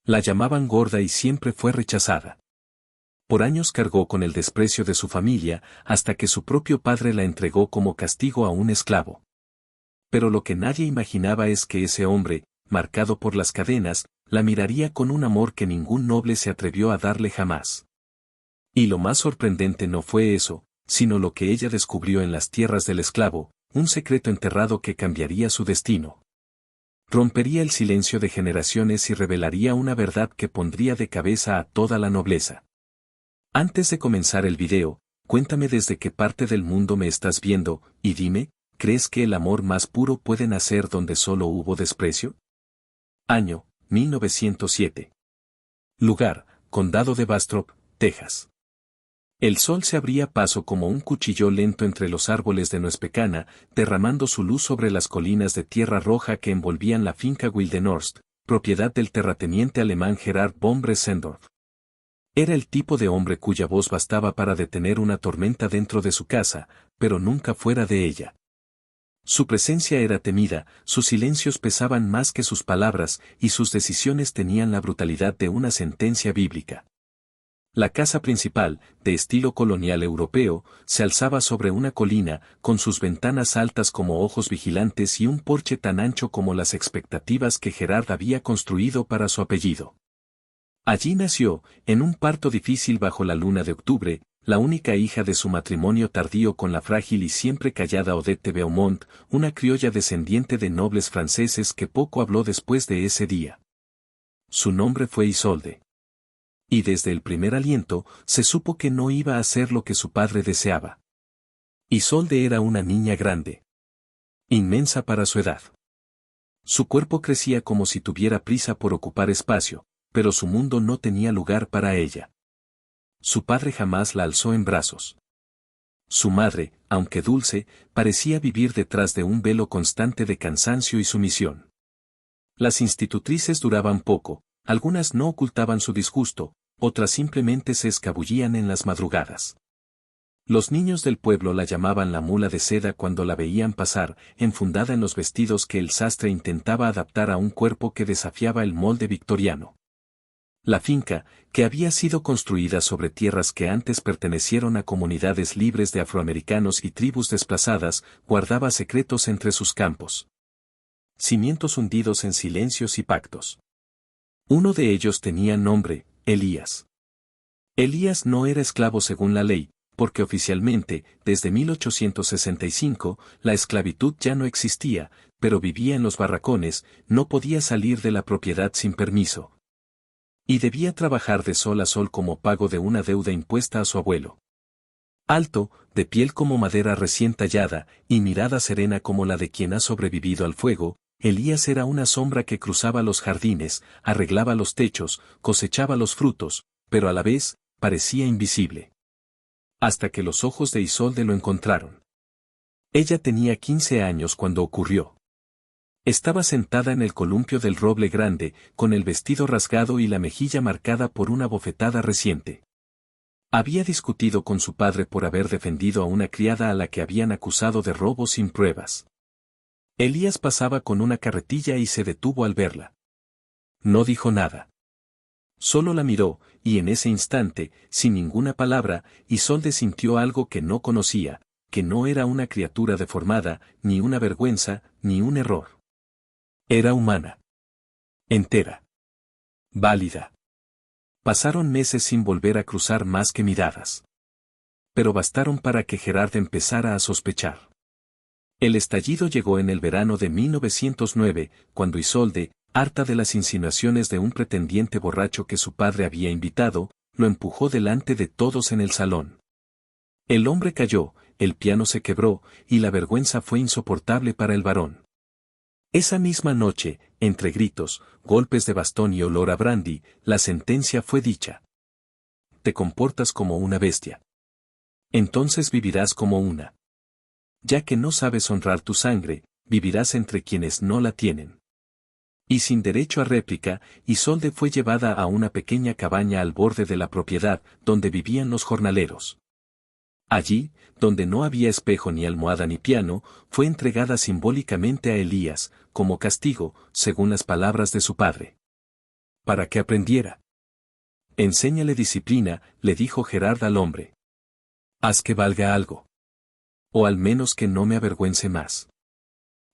La llamaban gorda y siempre fue rechazada. Por años cargó con el desprecio de su familia, hasta que su propio padre la entregó como castigo a un esclavo. Pero lo que nadie imaginaba es que ese hombre, marcado por las cadenas, la miraría con un amor que ningún noble se atrevió a darle jamás. Y lo más sorprendente no fue eso, sino lo que ella descubrió en las tierras del esclavo, un secreto enterrado que cambiaría su destino. Rompería el silencio de generaciones y revelaría una verdad que pondría de cabeza a toda la nobleza. Antes de comenzar el video, cuéntame desde qué parte del mundo me estás viendo, y dime, ¿crees que el amor más puro puede nacer donde solo hubo desprecio? Año, 1907. Lugar, Condado de Bastrop, Texas. El sol se abría paso como un cuchillo lento entre los árboles de Nuespecana, derramando su luz sobre las colinas de tierra roja que envolvían la finca Wildenhorst, propiedad del terrateniente alemán Gerhard von Bressendorf. Era el tipo de hombre cuya voz bastaba para detener una tormenta dentro de su casa, pero nunca fuera de ella. Su presencia era temida, sus silencios pesaban más que sus palabras, y sus decisiones tenían la brutalidad de una sentencia bíblica. La casa principal, de estilo colonial europeo, se alzaba sobre una colina, con sus ventanas altas como ojos vigilantes y un porche tan ancho como las expectativas que Gerhard había construido para su apellido. Allí nació, en un parto difícil bajo la luna de octubre, la única hija de su matrimonio tardío con la frágil y siempre callada Odette de Beaumont, una criolla descendiente de nobles franceses que poco habló después de ese día. Su nombre fue Isolde. Y desde el primer aliento, se supo que no iba a ser lo que su padre deseaba. Isolde era una niña grande. Inmensa para su edad. Su cuerpo crecía como si tuviera prisa por ocupar espacio, pero su mundo no tenía lugar para ella. Su padre jamás la alzó en brazos. Su madre, aunque dulce, parecía vivir detrás de un velo constante de cansancio y sumisión. Las institutrices duraban poco, algunas no ocultaban su disgusto, otras simplemente se escabullían en las madrugadas. Los niños del pueblo la llamaban la mula de seda cuando la veían pasar, enfundada en los vestidos que el sastre intentaba adaptar a un cuerpo que desafiaba el molde victoriano. La finca, que había sido construida sobre tierras que antes pertenecieron a comunidades libres de afroamericanos y tribus desplazadas, guardaba secretos entre sus campos. Cimientos hundidos en silencios y pactos. Uno de ellos tenía nombre, Elías. Elías no era esclavo según la ley, porque oficialmente, desde 1865, la esclavitud ya no existía, pero vivía en los barracones, no podía salir de la propiedad sin permiso. Y debía trabajar de sol a sol como pago de una deuda impuesta a su abuelo. Alto, de piel como madera recién tallada, y mirada serena como la de quien ha sobrevivido al fuego, Elías era una sombra que cruzaba los jardines, arreglaba los techos, cosechaba los frutos, pero a la vez, parecía invisible. Hasta que los ojos de Isolde lo encontraron. Ella tenía 15 años cuando ocurrió. Estaba sentada en el columpio del roble grande, con el vestido rasgado y la mejilla marcada por una bofetada reciente. Había discutido con su padre por haber defendido a una criada a la que habían acusado de robo sin pruebas. Elías pasaba con una carretilla y se detuvo al verla. No dijo nada. Solo la miró, y en ese instante, sin ninguna palabra, Isolde sintió algo que no conocía, que no era una criatura deformada, ni una vergüenza, ni un error. Era humana. Entera. Válida. Pasaron meses sin volver a cruzar más que miradas. Pero bastaron para que Gerhard empezara a sospechar. El estallido llegó en el verano de 1909, cuando Isolde, harta de las insinuaciones de un pretendiente borracho que su padre había invitado, lo empujó delante de todos en el salón. El hombre cayó, el piano se quebró, y la vergüenza fue insoportable para el varón. Esa misma noche, entre gritos, golpes de bastón y olor a brandy, la sentencia fue dicha. Te comportas como una bestia. Entonces vivirás como una. Ya que no sabes honrar tu sangre, vivirás entre quienes no la tienen. Y sin derecho a réplica, Isolde fue llevada a una pequeña cabaña al borde de la propiedad, donde vivían los jornaleros. Allí, donde no había espejo ni almohada ni piano, fue entregada simbólicamente a Elías, como castigo, según las palabras de su padre. para que aprendiera. Enséñale disciplina, le dijo Gerard al hombre. Haz que valga algo. O al menos que no me avergüence más.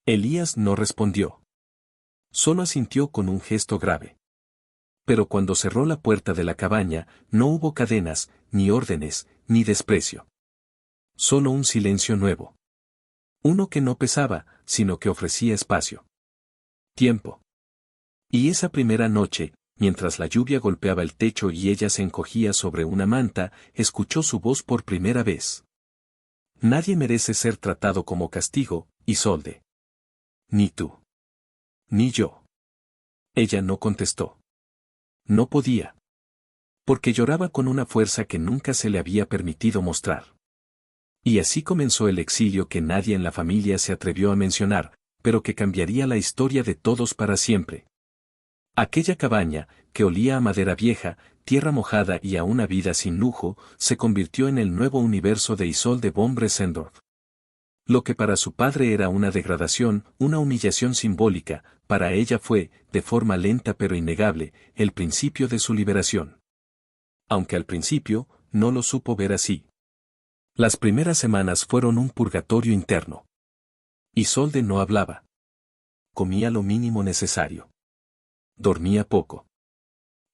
Elías no respondió. Solo asintió con un gesto grave. Pero cuando cerró la puerta de la cabaña, no hubo cadenas, ni órdenes, ni desprecio. Solo un silencio nuevo. Uno que no pesaba, sino que ofrecía espacio. Tiempo. Y esa primera noche, mientras la lluvia golpeaba el techo y ella se encogía sobre una manta, escuchó su voz por primera vez. Nadie merece ser tratado como castigo, Isolde. Ni tú. Ni yo. Ella no contestó. No podía. Porque lloraba con una fuerza que nunca se le había permitido mostrar. Y así comenzó el exilio que nadie en la familia se atrevió a mencionar, pero que cambiaría la historia de todos para siempre. Aquella cabaña, que olía a madera vieja, tierra mojada y a una vida sin lujo, se convirtió en el nuevo universo de Isolde von Bressendorf. Lo que para su padre era una degradación, una humillación simbólica, para ella fue, de forma lenta pero innegable, el principio de su liberación. Aunque al principio, no lo supo ver así. Las primeras semanas fueron un purgatorio interno. Isolde no hablaba. Comía lo mínimo necesario. Dormía poco.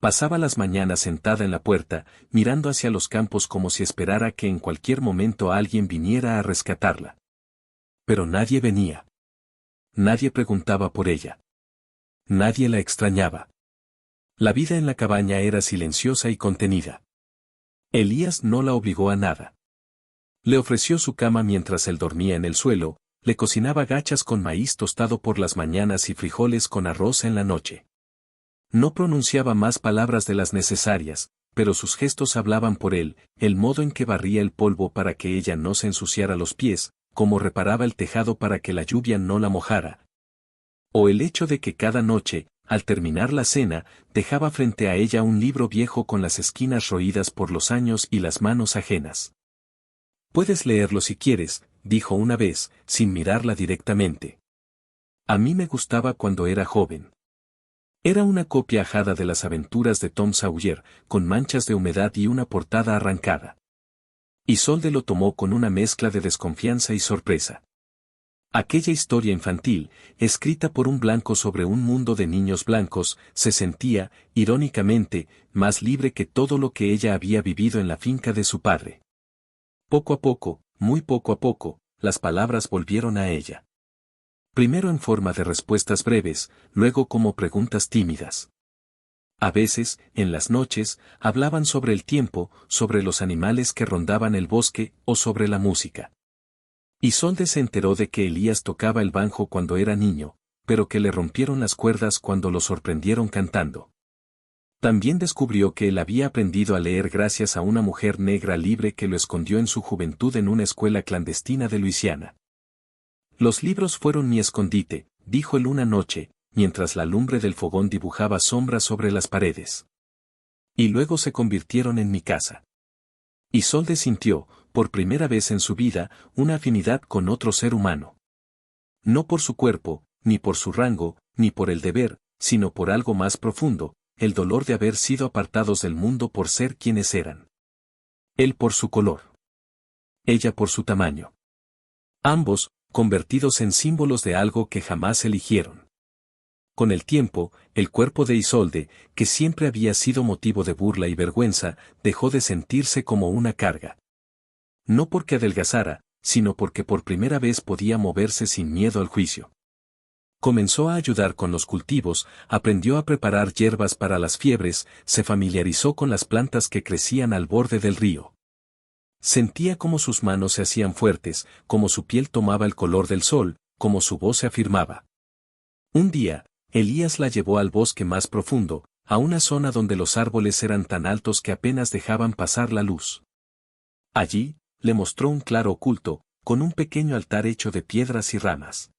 Pasaba las mañanas sentada en la puerta, mirando hacia los campos como si esperara que en cualquier momento alguien viniera a rescatarla. Pero nadie venía. Nadie preguntaba por ella. Nadie la extrañaba. La vida en la cabaña era silenciosa y contenida. Elías no la obligó a nada. Le ofreció su cama mientras él dormía en el suelo, le cocinaba gachas con maíz tostado por las mañanas y frijoles con arroz en la noche. No pronunciaba más palabras de las necesarias, pero sus gestos hablaban por él, el modo en que barría el polvo para que ella no se ensuciara los pies, cómo reparaba el tejado para que la lluvia no la mojara. O el hecho de que cada noche, al terminar la cena, dejaba frente a ella un libro viejo con las esquinas roídas por los años y las manos ajenas. Puedes leerlo si quieres, dijo una vez, sin mirarla directamente. A mí me gustaba cuando era joven. Era una copia ajada de las aventuras de Tom Sawyer, con manchas de humedad y una portada arrancada. Isolde lo tomó con una mezcla de desconfianza y sorpresa. Aquella historia infantil, escrita por un blanco sobre un mundo de niños blancos, se sentía, irónicamente, más libre que todo lo que ella había vivido en la finca de su padre. Poco a poco, muy poco a poco, las palabras volvieron a ella. Primero en forma de respuestas breves, luego como preguntas tímidas. A veces, en las noches, hablaban sobre el tiempo, sobre los animales que rondaban el bosque, o sobre la música. Isolde se enteró de que Elías tocaba el banjo cuando era niño, pero que le rompieron las cuerdas cuando lo sorprendieron cantando. También descubrió que él había aprendido a leer gracias a una mujer negra libre que lo escondió en su juventud en una escuela clandestina de Luisiana. Los libros fueron mi escondite, dijo él una noche, mientras la lumbre del fogón dibujaba sombras sobre las paredes. Y luego se convirtieron en mi casa. Isolde sintió, por primera vez en su vida, una afinidad con otro ser humano. No por su cuerpo, ni por su rango, ni por el deber, sino por algo más profundo, el dolor de haber sido apartados del mundo por ser quienes eran. Él por su color. Ella por su tamaño. Ambos, convertidos en símbolos de algo que jamás eligieron. Con el tiempo, el cuerpo de Isolde, que siempre había sido motivo de burla y vergüenza, dejó de sentirse como una carga. No porque adelgazara, sino porque por primera vez podía moverse sin miedo al juicio. Comenzó a ayudar con los cultivos, aprendió a preparar hierbas para las fiebres, se familiarizó con las plantas que crecían al borde del río. Sentía cómo sus manos se hacían fuertes, cómo su piel tomaba el color del sol, cómo su voz se afirmaba. Un día, Elías la llevó al bosque más profundo, a una zona donde los árboles eran tan altos que apenas dejaban pasar la luz. Allí, le mostró un claro oculto, con un pequeño altar hecho de piedras y ramas.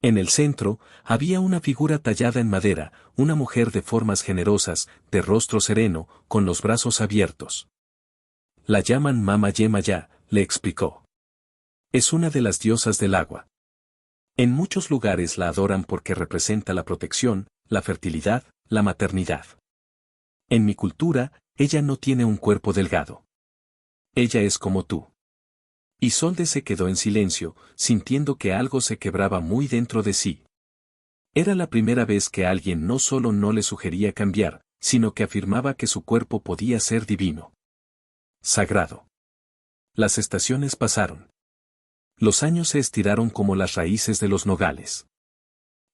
En el centro, había una figura tallada en madera, una mujer de formas generosas, de rostro sereno, con los brazos abiertos. La llaman Mama Yemaya, le explicó. Es una de las diosas del agua. En muchos lugares la adoran porque representa la protección, la fertilidad, la maternidad. En mi cultura, ella no tiene un cuerpo delgado. Ella es como tú. Isolde se quedó en silencio, sintiendo que algo se quebraba muy dentro de sí. Era la primera vez que alguien no solo no le sugería cambiar, sino que afirmaba que su cuerpo podía ser divino. Sagrado. Las estaciones pasaron. Los años se estiraron como las raíces de los nogales.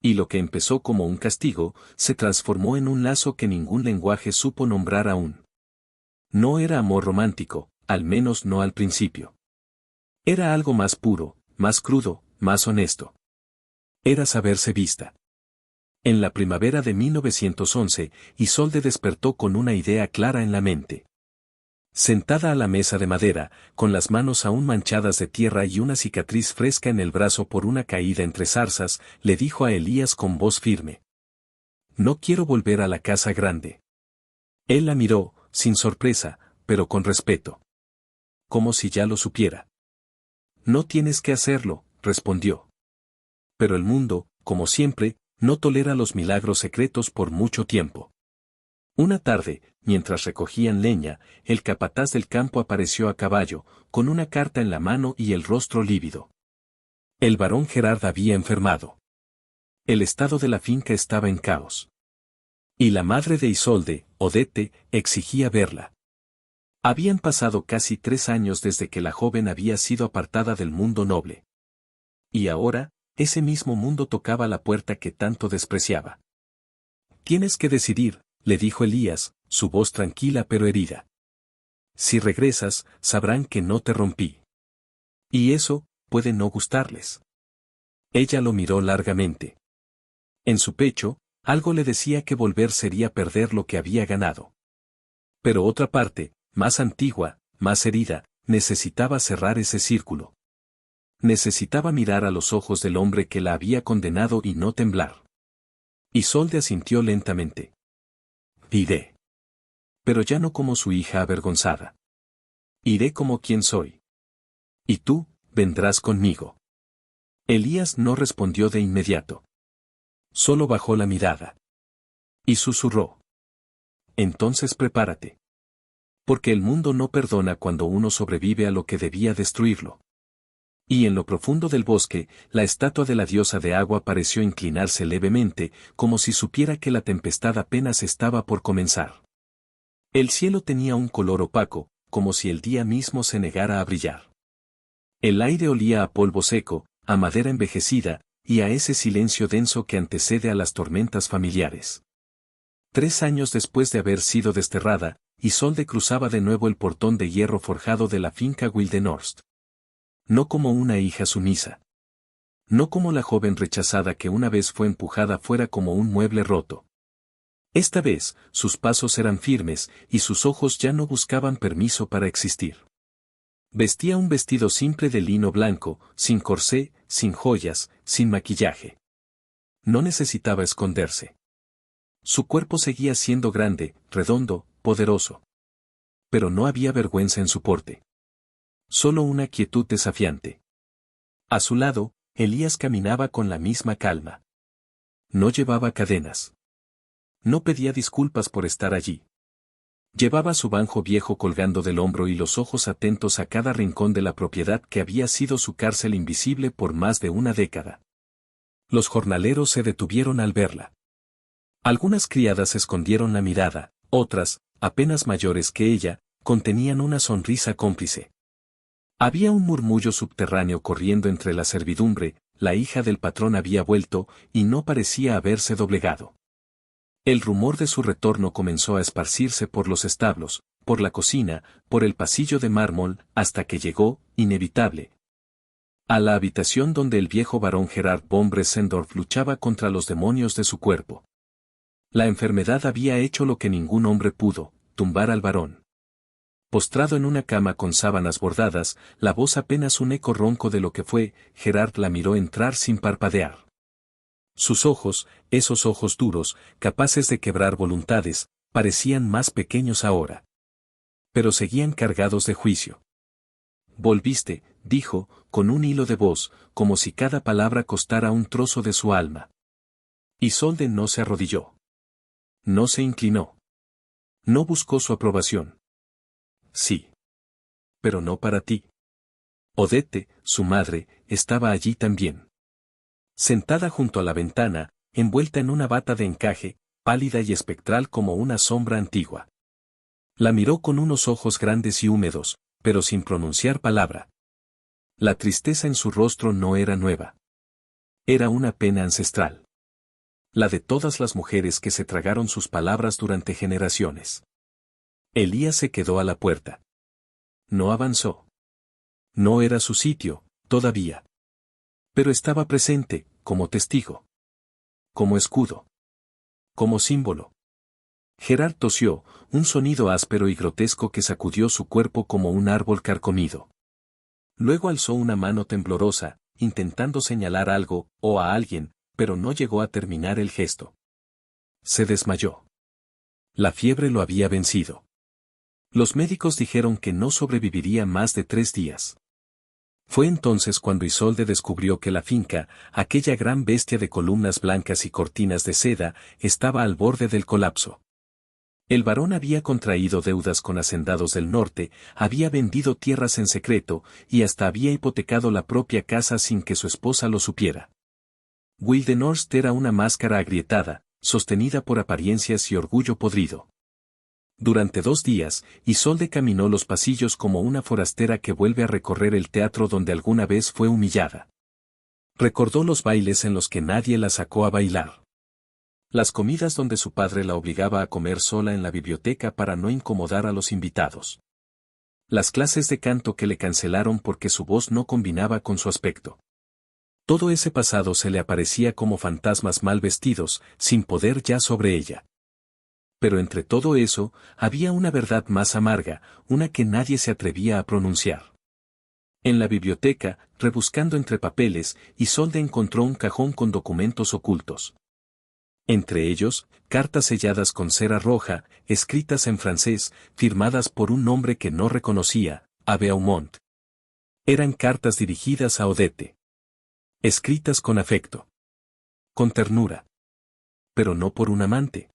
Y lo que empezó como un castigo, se transformó en un lazo que ningún lenguaje supo nombrar aún. No era amor romántico, al menos no al principio. Era algo más puro, más crudo, más honesto. Era saberse vista. En la primavera de 1911, Isolde despertó con una idea clara en la mente. Sentada a la mesa de madera, con las manos aún manchadas de tierra y una cicatriz fresca en el brazo por una caída entre zarzas, le dijo a Elías con voz firme: «No quiero volver a la casa grande». Él la miró, sin sorpresa, pero con respeto. Como si ya lo supiera. «No tienes que hacerlo», respondió. Pero el mundo, como siempre, no tolera los milagros secretos por mucho tiempo. Una tarde, mientras recogían leña, el capataz del campo apareció a caballo, con una carta en la mano y el rostro lívido. El barón Gerard había enfermado. El estado de la finca estaba en caos. Y la madre de Isolde, Odette, exigía verla. Habían pasado casi 3 años desde que la joven había sido apartada del mundo noble. Y ahora, ese mismo mundo tocaba la puerta que tanto despreciaba. «Tienes que decidir», le dijo Elías, su voz tranquila pero herida. «Si regresas, sabrán que no te rompí. Y eso, puede no gustarles». Ella lo miró largamente. En su pecho, algo le decía que volver sería perder lo que había ganado. Pero otra parte, más antigua, más herida, necesitaba cerrar ese círculo. Necesitaba mirar a los ojos del hombre que la había condenado y no temblar. Isolde asintió lentamente. «Iré. Pero ya no como su hija avergonzada. Iré como quien soy. Y tú, vendrás conmigo». Elías no respondió de inmediato. Solo bajó la mirada. Y susurró: «Entonces prepárate. Porque el mundo no perdona cuando uno sobrevive a lo que debía destruirlo». Y en lo profundo del bosque, la estatua de la diosa de agua pareció inclinarse levemente, como si supiera que la tempestad apenas estaba por comenzar. El cielo tenía un color opaco, como si el día mismo se negara a brillar. El aire olía a polvo seco, a madera envejecida, y a ese silencio denso que antecede a las tormentas familiares. 3 años después de haber sido desterrada, Isolde cruzaba de nuevo el portón de hierro forjado de la finca Wildenhorst. No como una hija sumisa. No como la joven rechazada que una vez fue empujada fuera como un mueble roto. Esta vez, sus pasos eran firmes, y sus ojos ya no buscaban permiso para existir. Vestía un vestido simple de lino blanco, sin corsé, sin joyas, sin maquillaje. No necesitaba esconderse. Su cuerpo seguía siendo grande, redondo, poderoso. Pero no había vergüenza en su porte. Solo una quietud desafiante. A su lado, Elías caminaba con la misma calma. No llevaba cadenas. No pedía disculpas por estar allí. Llevaba su banjo viejo colgando del hombro y los ojos atentos a cada rincón de la propiedad que había sido su cárcel invisible por más de una década. Los jornaleros se detuvieron al verla. Algunas criadas escondieron la mirada, otras, apenas mayores que ella, contenían una sonrisa cómplice. Había un murmullo subterráneo corriendo entre la servidumbre, la hija del patrón había vuelto, y no parecía haberse doblegado. El rumor de su retorno comenzó a esparcirse por los establos, por la cocina, por el pasillo de mármol, hasta que llegó, inevitable, a la habitación donde el viejo barón Gerard von Bressendorf luchaba contra los demonios de su cuerpo. La enfermedad había hecho lo que ningún hombre pudo, tumbar al barón. Postrado en una cama con sábanas bordadas, la voz apenas un eco ronco de lo que fue, Gerard la miró entrar sin parpadear. Sus ojos, esos ojos duros, capaces de quebrar voluntades, parecían más pequeños ahora. Pero seguían cargados de juicio. «Volviste», dijo, con un hilo de voz, como si cada palabra costara un trozo de su alma. Isolde no se arrodilló. No se inclinó. No buscó su aprobación. Sí. Pero no para ti. Odette, su madre, estaba allí también. Sentada junto a la ventana, envuelta en una bata de encaje, pálida y espectral como una sombra antigua. La miró con unos ojos grandes y húmedos, pero sin pronunciar palabra. La tristeza en su rostro no era nueva. Era una pena ancestral. La de todas las mujeres que se tragaron sus palabras durante generaciones. Elías se quedó a la puerta. No avanzó. No era su sitio, todavía. Pero estaba presente, como testigo. Como escudo. Como símbolo. Gerard tosió, un sonido áspero y grotesco que sacudió su cuerpo como un árbol carcomido. Luego alzó una mano temblorosa, intentando señalar algo, o a alguien, pero no llegó a terminar el gesto. Se desmayó. La fiebre lo había vencido. Los médicos dijeron que no sobreviviría más de 3 días. Fue entonces cuando Isolde descubrió que la finca, aquella gran bestia de columnas blancas y cortinas de seda, estaba al borde del colapso. El varón había contraído deudas con hacendados del norte, había vendido tierras en secreto, y hasta había hipotecado la propia casa sin que su esposa lo supiera. Wildenhorst era una máscara agrietada, sostenida por apariencias y orgullo podrido. Durante 2 días, Isolde caminó los pasillos como una forastera que vuelve a recorrer el teatro donde alguna vez fue humillada. Recordó los bailes en los que nadie la sacó a bailar. Las comidas donde su padre la obligaba a comer sola en la biblioteca para no incomodar a los invitados. Las clases de canto que le cancelaron porque su voz no combinaba con su aspecto. Todo ese pasado se le aparecía como fantasmas mal vestidos, sin poder ya sobre ella. Pero entre todo eso, había una verdad más amarga, una que nadie se atrevía a pronunciar. En la biblioteca, rebuscando entre papeles, Isolde encontró un cajón con documentos ocultos. Entre ellos, cartas selladas con cera roja, escritas en francés, firmadas por un nombre que no reconocía, a Beaumont. Eran cartas dirigidas a Odette. Escritas con afecto. Con ternura. Pero no por un amante.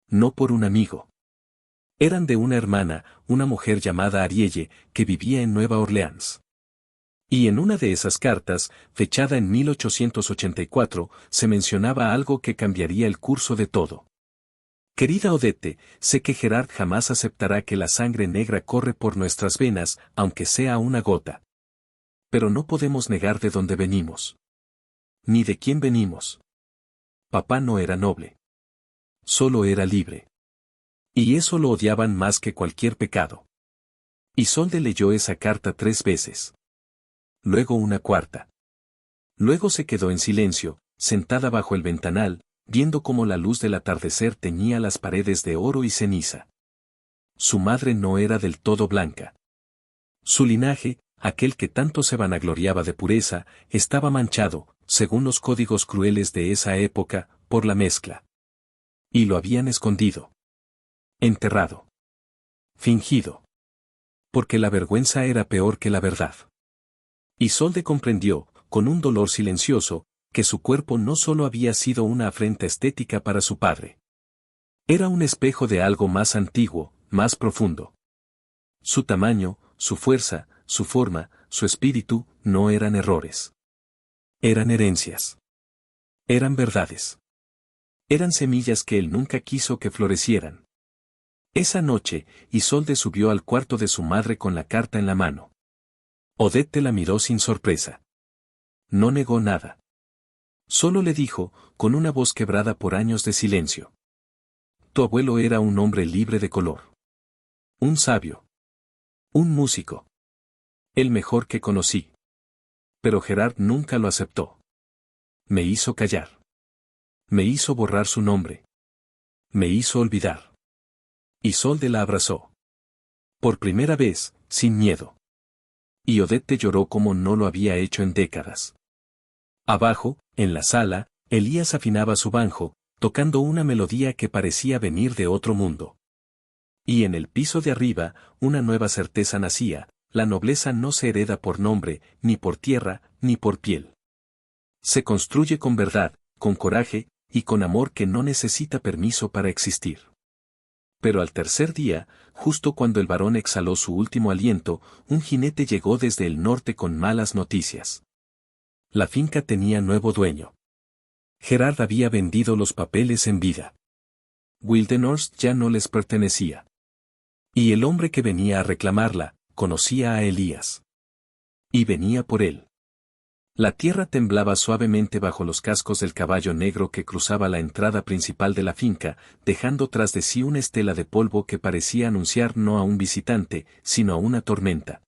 No por un amigo. Eran de una hermana, una mujer llamada Arielle, que vivía en Nueva Orleans. Y en una de esas cartas, fechada en 1884, se mencionaba algo que cambiaría el curso de todo. Querida Odette, sé que Gerard jamás aceptará que la sangre negra corre por nuestras venas, aunque sea una gota. Pero no podemos negar de dónde venimos. Ni de quién venimos. Papá no era noble. Solo era libre. Y eso lo odiaban más que cualquier pecado. Isolde leyó esa carta 3 veces. Luego una cuarta. Luego se quedó en silencio, sentada bajo el ventanal, viendo cómo la luz del atardecer teñía las paredes de oro y ceniza. Su madre no era del todo blanca. Su linaje, aquel que tanto se vanagloriaba de pureza, estaba manchado, según los códigos crueles de esa época, por la mezcla. Y lo habían escondido. Enterrado. Fingido. Porque la vergüenza era peor que la verdad. Isolde comprendió, con un dolor silencioso, que su cuerpo no solo había sido una afrenta estética para su padre. Era un espejo de algo más antiguo, más profundo. Su tamaño, su fuerza, su forma, su espíritu, no eran errores. Eran herencias. Eran verdades. Eran semillas que él nunca quiso que florecieran. Esa noche, Isolde subió al cuarto de su madre con la carta en la mano. Odette la miró sin sorpresa. No negó nada. Solo le dijo, con una voz quebrada por años de silencio. Tu abuelo era un hombre libre de color. Un sabio. Un músico. El mejor que conocí. Pero Gerard nunca lo aceptó. Me hizo callar. Me hizo borrar su nombre. Me hizo olvidar. Isolde la abrazó. Por primera vez, sin miedo. Y Odette lloró como no lo había hecho en décadas. Abajo, en la sala, Elías afinaba su banjo, tocando una melodía que parecía venir de otro mundo. Y en el piso de arriba, una nueva certeza nacía: la nobleza no se hereda por nombre, ni por tierra, ni por piel. Se construye con verdad, con coraje, y con amor que no necesita permiso para existir. Pero al tercer día, justo cuando el varón exhaló su último aliento, un jinete llegó desde el norte con malas noticias. La finca tenía nuevo dueño. Gerard había vendido los papeles en vida. Wildenhorst ya no les pertenecía. Y el hombre que venía a reclamarla, conocía a Elías. Y venía por él. La tierra temblaba suavemente bajo los cascos del caballo negro que cruzaba la entrada principal de la finca, dejando tras de sí una estela de polvo que parecía anunciar no a un visitante, sino a una tormenta.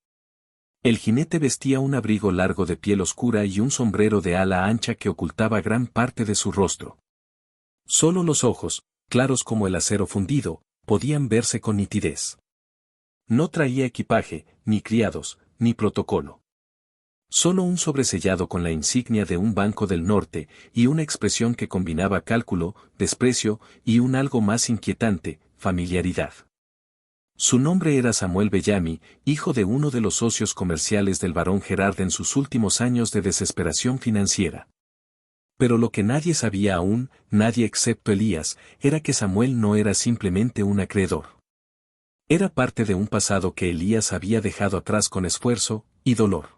El jinete vestía un abrigo largo de piel oscura y un sombrero de ala ancha que ocultaba gran parte de su rostro. Solo los ojos, claros como el acero fundido, podían verse con nitidez. No traía equipaje, ni criados, ni protocolo. Solo un sobresellado con la insignia de un banco del norte, y una expresión que combinaba cálculo, desprecio, y un algo más inquietante, familiaridad. Su nombre era Samuel Bellamy, hijo de uno de los socios comerciales del barón Gerard en sus últimos años de desesperación financiera. Pero lo que nadie sabía aún, nadie excepto Elías, era que Samuel no era simplemente un acreedor. Era parte de un pasado que Elías había dejado atrás con esfuerzo y dolor.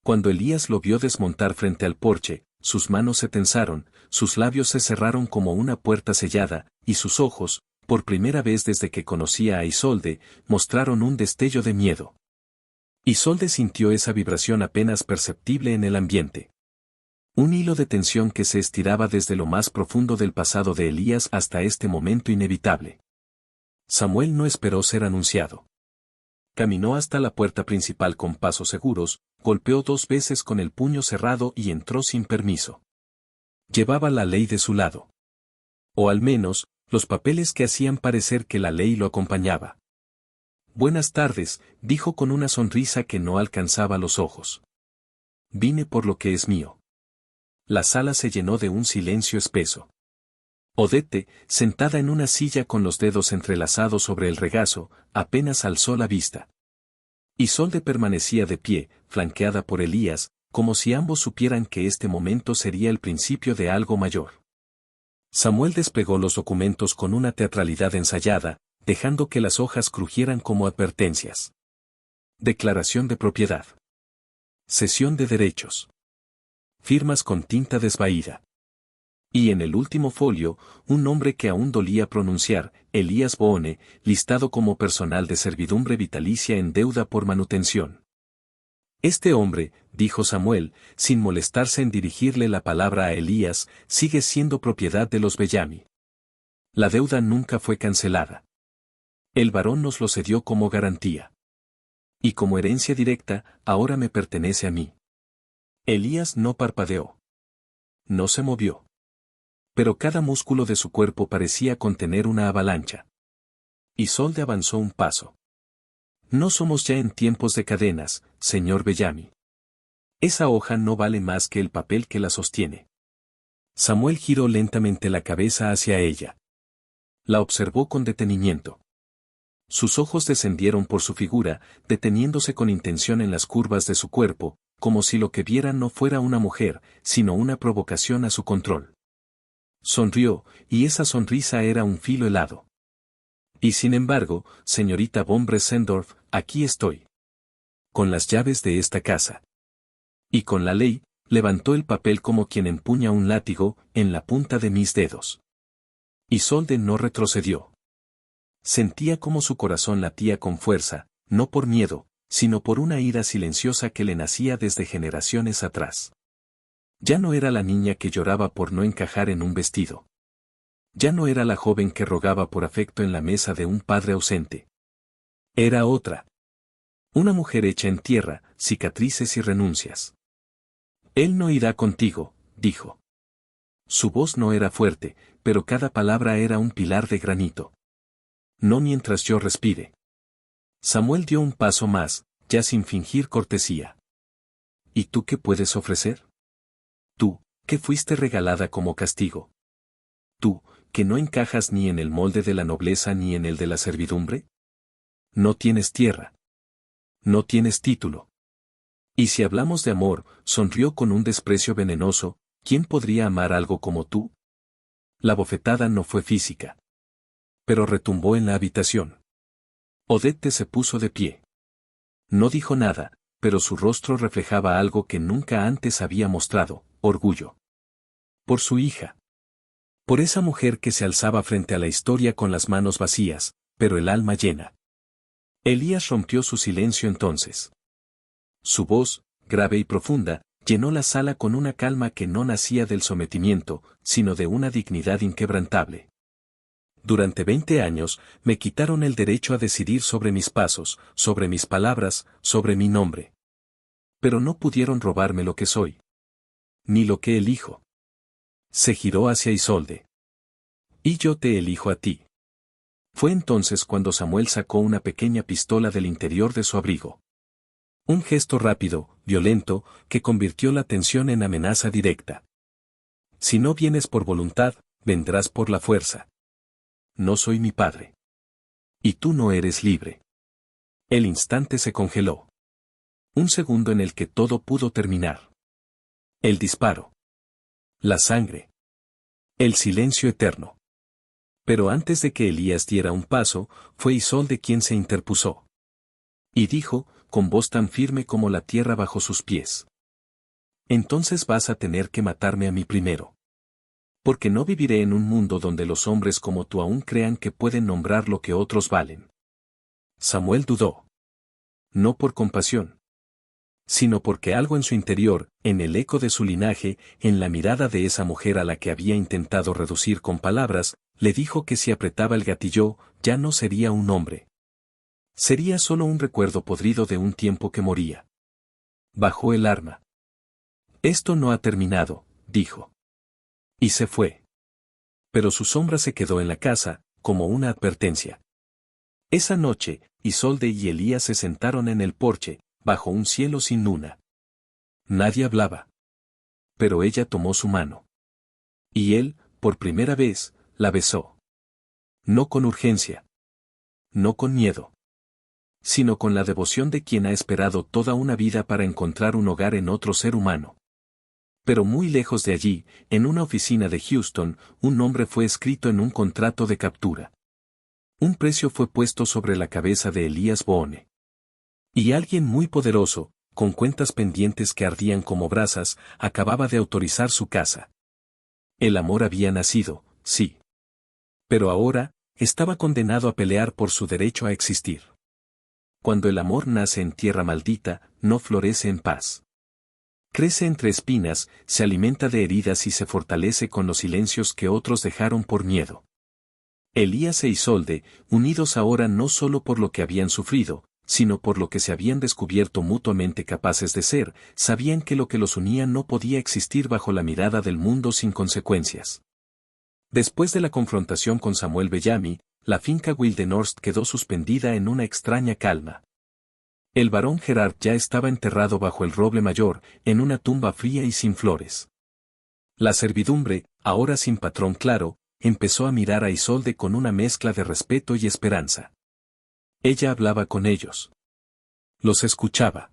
Cuando Elías lo vio desmontar frente al porche, sus manos se tensaron, sus labios se cerraron como una puerta sellada, y sus ojos, por primera vez desde que conocía a Isolde, mostraron un destello de miedo. Isolde sintió esa vibración apenas perceptible en el ambiente. Un hilo de tensión que se estiraba desde lo más profundo del pasado de Elías hasta este momento inevitable. Samuel no esperó ser anunciado. Caminó hasta la puerta principal con pasos seguros, golpeó 2 veces con el puño cerrado y entró sin permiso. Llevaba la ley de su lado. O al menos, los papeles que hacían parecer que la ley lo acompañaba. Buenas tardes, dijo con una sonrisa que no alcanzaba los ojos. Vine por lo que es mío. La sala se llenó de un silencio espeso. Odette, sentada en una silla con los dedos entrelazados sobre el regazo, apenas alzó la vista. Isolde permanecía de pie, flanqueada por Elías, como si ambos supieran que este momento sería el principio de algo mayor. Samuel desplegó los documentos con una teatralidad ensayada, dejando que las hojas crujieran como advertencias. Declaración de propiedad. Cesión de derechos. Firmas con tinta desvaída. Y en el último folio, un nombre que aún dolía pronunciar, Elías Boone, listado como personal de servidumbre vitalicia en deuda por manutención. Este hombre, dijo Samuel, sin molestarse en dirigirle la palabra a Elías, sigue siendo propiedad de los Bellamy. La deuda nunca fue cancelada. El varón nos lo cedió como garantía. Y como herencia directa, ahora me pertenece a mí. Elías no parpadeó. No se movió. Pero cada músculo de su cuerpo parecía contener una avalancha. Isolde avanzó un paso. No somos ya en tiempos de cadenas, señor Bellamy. Esa hoja no vale más que el papel que la sostiene. Samuel giró lentamente la cabeza hacia ella. La observó con detenimiento. Sus ojos descendieron por su figura, deteniéndose con intención en las curvas de su cuerpo, como si lo que viera no fuera una mujer, sino una provocación a su control. Sonrió, y esa sonrisa era un filo helado. Y sin embargo, señorita von Bressendorf, aquí estoy. Con las llaves de esta casa. Y con la ley, levantó el papel como quien empuña un látigo, en la punta de mis dedos. Isolde no retrocedió. Sentía como su corazón latía con fuerza, no por miedo, sino por una ira silenciosa que le nacía desde generaciones atrás. Ya no era la niña que lloraba por no encajar en un vestido. Ya no era la joven que rogaba por afecto en la mesa de un padre ausente. Era otra. Una mujer hecha en tierra, cicatrices y renuncias. Él no irá contigo, dijo. Su voz no era fuerte, pero cada palabra era un pilar de granito. No mientras yo respire. Samuel dio un paso más, ya sin fingir cortesía. ¿Y tú qué puedes ofrecer? Tú, que fuiste regalada como castigo. Tú, que no encajas ni en el molde de la nobleza ni en el de la servidumbre. No tienes tierra. No tienes título. Y si hablamos de amor, sonrió con un desprecio venenoso, ¿quién podría amar algo como tú? La bofetada no fue física, pero retumbó en la habitación. Odette se puso de pie. No dijo nada, pero su rostro reflejaba algo que nunca antes había mostrado: orgullo. Por su hija. Por esa mujer que se alzaba frente a la historia con las manos vacías, pero el alma llena. Elías rompió su silencio entonces. Su voz, grave y profunda, llenó la sala con una calma que no nacía del sometimiento, sino de una dignidad inquebrantable. Durante 20 años, me quitaron el derecho a decidir sobre mis pasos, sobre mis palabras, sobre mi nombre. Pero no pudieron robarme lo que soy. Ni lo que elijo. Se giró hacia Isolde. Y yo te elijo a ti. Fue entonces cuando Samuel sacó una pequeña pistola del interior de su abrigo. Un gesto rápido, violento, que convirtió la tensión en amenaza directa. Si no vienes por voluntad, vendrás por la fuerza. No soy mi padre. Y tú no eres libre. El instante se congeló. Un segundo en el que todo pudo terminar. El disparo. La sangre. El silencio eterno. Pero antes de que Elías diera un paso, fue Isolde quien se interpuso. Y dijo, con voz tan firme como la tierra bajo sus pies: entonces vas a tener que matarme a mí primero. Porque no viviré en un mundo donde los hombres como tú aún crean que pueden nombrar lo que otros valen. Samuel dudó. No por compasión, sino porque algo en su interior, en el eco de su linaje, en la mirada de esa mujer a la que había intentado reducir con palabras, le dijo que si apretaba el gatillo, ya no sería un hombre. Sería solo un recuerdo podrido de un tiempo que moría. Bajó el arma. Esto no ha terminado, dijo. Y se fue. Pero su sombra se quedó en la casa, como una advertencia. Esa noche, Isolde y Elías se sentaron en el porche, bajo un cielo sin luna. Nadie hablaba. Pero ella tomó su mano. Y él, por primera vez, la besó. No con urgencia. No con miedo. Sino con la devoción de quien ha esperado toda una vida para encontrar un hogar en otro ser humano. Pero muy lejos de allí, en una oficina de Houston, un nombre fue escrito en un contrato de captura. Un precio fue puesto sobre la cabeza de Elías Boone. Y alguien muy poderoso, con cuentas pendientes que ardían como brasas, acababa de autorizar su casa. El amor había nacido, sí. Pero ahora, estaba condenado a pelear por su derecho a existir. Cuando el amor nace en tierra maldita, no florece en paz. Crece entre espinas, se alimenta de heridas y se fortalece con los silencios que otros dejaron por miedo. Elías e Isolde, unidos ahora no solo por lo que habían sufrido, sino por lo que se habían descubierto mutuamente capaces de ser, sabían que lo que los unía no podía existir bajo la mirada del mundo sin consecuencias. Después de la confrontación con Samuel Bellamy, la finca Wildenhorst quedó suspendida en una extraña calma. El barón Gerard ya estaba enterrado bajo el roble mayor, en una tumba fría y sin flores. La servidumbre, ahora sin patrón claro, empezó a mirar a Isolde con una mezcla de respeto y esperanza. Ella hablaba con ellos. Los escuchaba.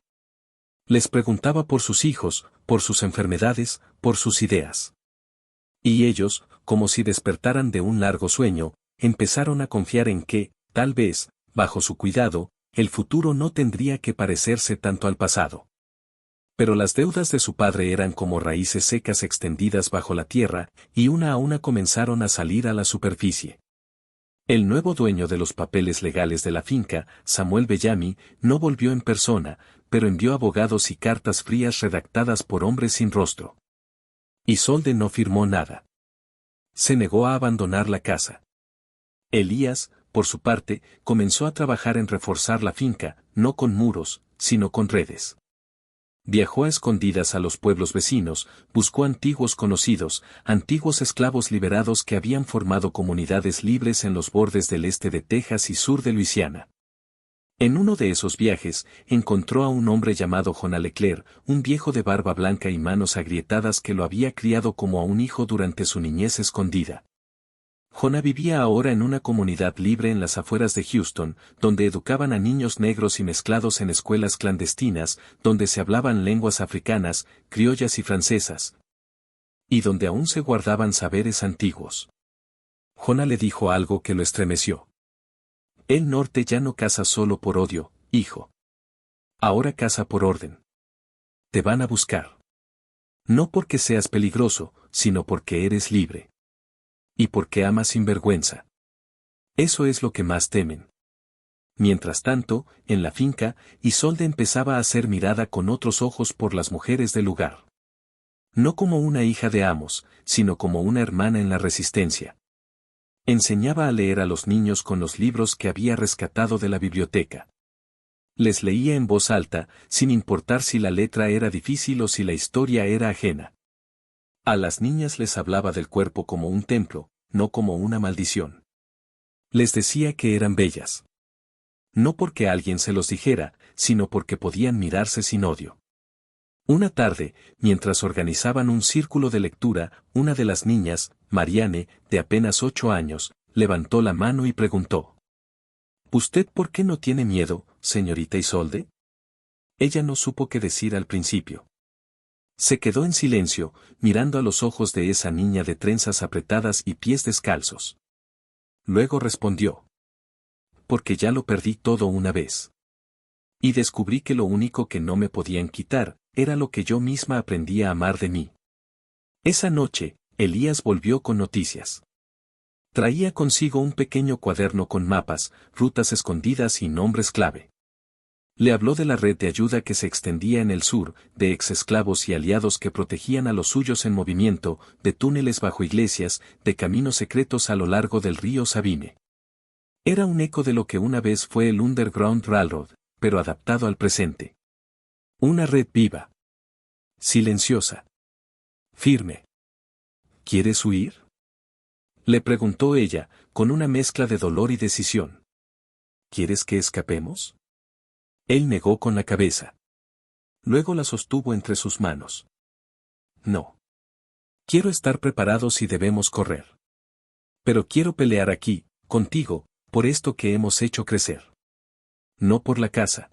Les preguntaba por sus hijos, por sus enfermedades, por sus ideas. Y ellos, como si despertaran de un largo sueño, empezaron a confiar en que, tal vez, bajo su cuidado, el futuro no tendría que parecerse tanto al pasado. Pero las deudas de su padre eran como raíces secas extendidas bajo la tierra, y una a una comenzaron a salir a la superficie. El nuevo dueño de los papeles legales de la finca, Samuel Bellamy, no volvió en persona, pero envió abogados y cartas frías redactadas por hombres sin rostro. Isolde no firmó nada. Se negó a abandonar la casa. Elías, por su parte, comenzó a trabajar en reforzar la finca, no con muros, sino con redes. Viajó a escondidas a los pueblos vecinos, buscó antiguos conocidos, antiguos esclavos liberados que habían formado comunidades libres en los bordes del este de Texas y sur de Luisiana. En uno de esos viajes, encontró a un hombre llamado Jonah Leclerc, un viejo de barba blanca y manos agrietadas que lo había criado como a un hijo durante su niñez escondida. Jonah vivía ahora en una comunidad libre en las afueras de Houston, donde educaban a niños negros y mezclados en escuelas clandestinas, donde se hablaban lenguas africanas, criollas y francesas, y donde aún se guardaban saberes antiguos. Jona le dijo algo que lo estremeció. El norte ya no caza solo por odio, hijo. Ahora caza por orden. Te van a buscar. No porque seas peligroso, sino porque eres libre. Y porque amas sin vergüenza. Eso es lo que más temen. Mientras tanto, en la finca, Isolde empezaba a ser mirada con otros ojos por las mujeres del lugar. No como una hija de amos, sino como una hermana en la resistencia. Enseñaba a leer a los niños con los libros que había rescatado de la biblioteca. Les leía en voz alta, sin importar si la letra era difícil o si la historia era ajena. A las niñas les hablaba del cuerpo como un templo, no como una maldición. Les decía que eran bellas. No porque alguien se los dijera, sino porque podían mirarse sin odio. Una tarde, mientras organizaban un círculo de lectura, una de las niñas, Marianne, de apenas 8 años, levantó la mano y preguntó: ¿Usted por qué no tiene miedo, señorita Isolde? Ella no supo qué decir al principio. Se quedó en silencio, mirando a los ojos de esa niña de trenzas apretadas y pies descalzos. Luego respondió: porque ya lo perdí todo una vez. Y descubrí que lo único que no me podían quitar, era lo que yo misma aprendí a amar de mí. Esa noche, Elías volvió con noticias. Traía consigo un pequeño cuaderno con mapas, rutas escondidas y nombres clave. Le habló de la red de ayuda que se extendía en el sur, de exesclavos y aliados que protegían a los suyos en movimiento, de túneles bajo iglesias, de caminos secretos a lo largo del río Sabine. Era un eco de lo que una vez fue el Underground Railroad, pero adaptado al presente. Una red viva. Silenciosa. Firme. ¿Quieres huir? Le preguntó ella, con una mezcla de dolor y decisión. ¿Quieres que escapemos? Él negó con la cabeza. Luego la sostuvo entre sus manos. No. Quiero estar preparado si debemos correr. Pero quiero pelear aquí, contigo, por esto que hemos hecho crecer. No por la casa.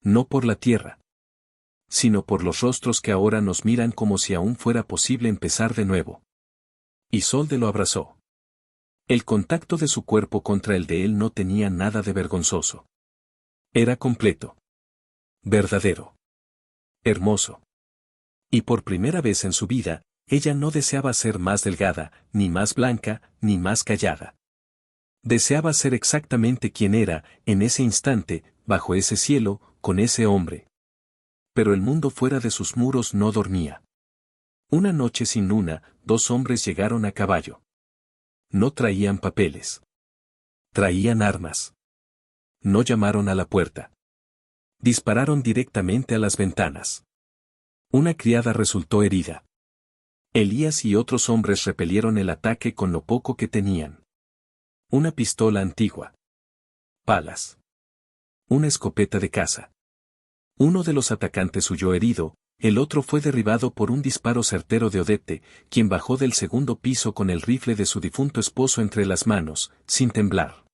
No por la tierra. Sino por los rostros que ahora nos miran como si aún fuera posible empezar de nuevo. Isolde lo abrazó. El contacto de su cuerpo contra el de él no tenía nada de vergonzoso. Era completo. Verdadero. Hermoso. Y por primera vez en su vida, ella no deseaba ser más delgada, ni más blanca, ni más callada. Deseaba ser exactamente quien era, en ese instante, bajo ese cielo, con ese hombre. Pero el mundo fuera de sus muros no dormía. Una noche sin luna, 2 hombres llegaron a caballo. No traían papeles. Traían armas. No llamaron a la puerta. Dispararon directamente a las ventanas. Una criada resultó herida. Elías y otros hombres repelieron el ataque con lo poco que tenían. Una pistola antigua. Palas. Una escopeta de caza. Uno de los atacantes huyó herido, el otro fue derribado por un disparo certero de Odette, quien bajó del segundo piso con el rifle de su difunto esposo entre las manos, sin temblar.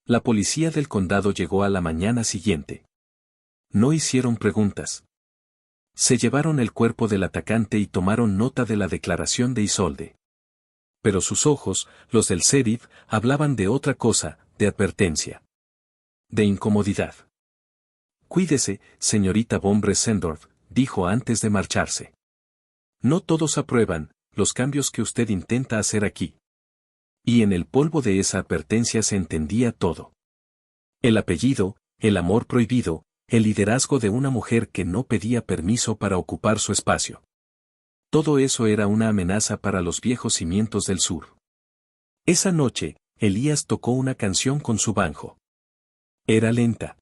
La policía del condado llegó a la mañana siguiente. No hicieron preguntas. Se llevaron el cuerpo del atacante y tomaron nota de la declaración de Isolde. Pero sus ojos, los del sheriff, hablaban de otra cosa, de advertencia. De incomodidad. Cuídese, señorita von Bressendorf, dijo antes de marcharse. No todos aprueban los cambios que usted intenta hacer aquí. Y en el polvo de esa advertencia se entendía todo. El apellido, el amor prohibido, el liderazgo de una mujer que no pedía permiso para ocupar su espacio. Todo eso era una amenaza para los viejos cimientos del sur. Esa noche, Elías tocó una canción con su banjo. Era lenta.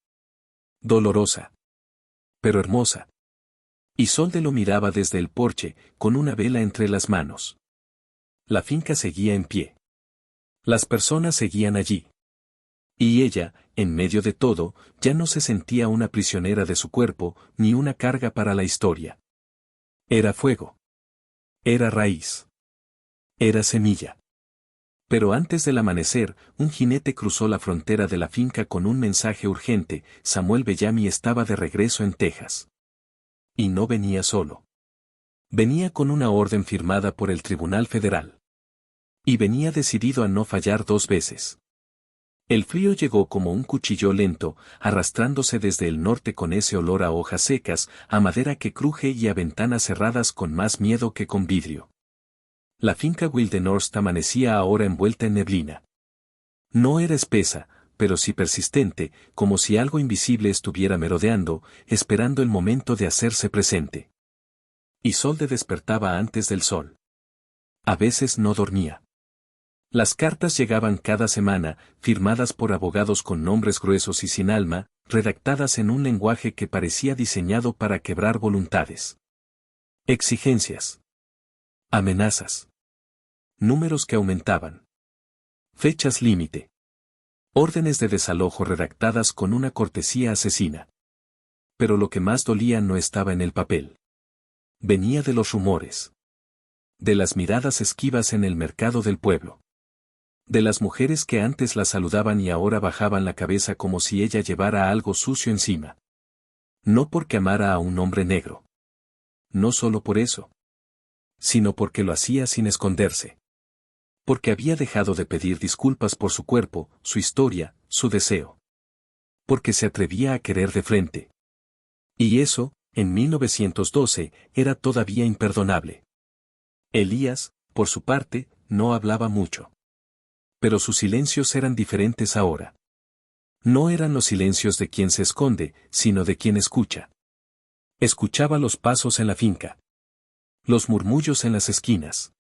Dolorosa. Pero hermosa. Isolde lo miraba desde el porche, con una vela entre las manos. La finca seguía en pie. Las personas seguían allí. Y ella, en medio de todo, ya no se sentía una prisionera de su cuerpo, ni una carga para la historia. Era fuego. Era raíz. Era semilla. Pero antes del amanecer, un jinete cruzó la frontera de la finca con un mensaje urgente: Samuel Bellamy estaba de regreso en Texas. Y no venía solo. Venía con una orden firmada por el Tribunal Federal. Y venía decidido a no fallar 2 veces. El frío llegó como un cuchillo lento, arrastrándose desde el norte con ese olor a hojas secas, a madera que cruje y a ventanas cerradas con más miedo que con vidrio. La finca Wildenhorst amanecía ahora envuelta en neblina. No era espesa, pero sí persistente, como si algo invisible estuviera merodeando, esperando el momento de hacerse presente. Isolde despertaba antes del sol. A veces no dormía. Las cartas llegaban cada semana, firmadas por abogados con nombres gruesos y sin alma, redactadas en un lenguaje que parecía diseñado para quebrar voluntades. Exigencias. Amenazas. Números que aumentaban. Fechas límite. Órdenes de desalojo redactadas con una cortesía asesina. Pero lo que más dolía no estaba en el papel. Venía de los rumores. De las miradas esquivas en el mercado del pueblo. De las mujeres que antes la saludaban y ahora bajaban la cabeza como si ella llevara algo sucio encima. No porque amara a un hombre negro. No solo por eso. Sino porque lo hacía sin esconderse. Porque había dejado de pedir disculpas por su cuerpo, su historia, su deseo. Porque se atrevía a querer de frente. Y eso, en 1912, era todavía imperdonable. Elías, por su parte, no hablaba mucho. Pero sus silencios eran diferentes ahora. No eran los silencios de quien se esconde, sino de quien escucha. Escuchaba los pasos en la finca. Los murmullos en las esquinas.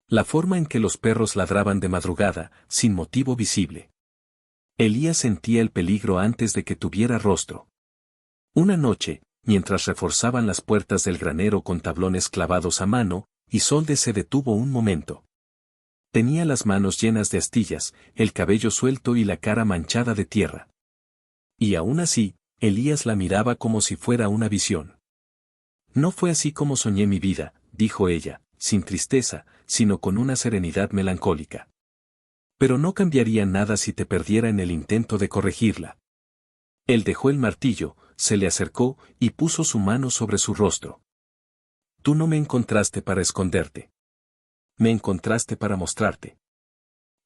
La forma en que los perros ladraban de madrugada, sin motivo visible. Elías sentía el peligro antes de que tuviera rostro. Una noche, mientras reforzaban las puertas del granero con tablones clavados a mano, Isolde se detuvo un momento. Tenía las manos llenas de astillas, el cabello suelto y la cara manchada de tierra. Y aún así, Elías la miraba como si fuera una visión. No fue así como soñé mi vida, dijo ella, sin tristeza, sino con una serenidad melancólica. Pero no cambiaría nada si te perdiera en el intento de corregirla. Él dejó el martillo, se le acercó y puso su mano sobre su rostro. Tú no me encontraste para esconderte. Me encontraste para mostrarte.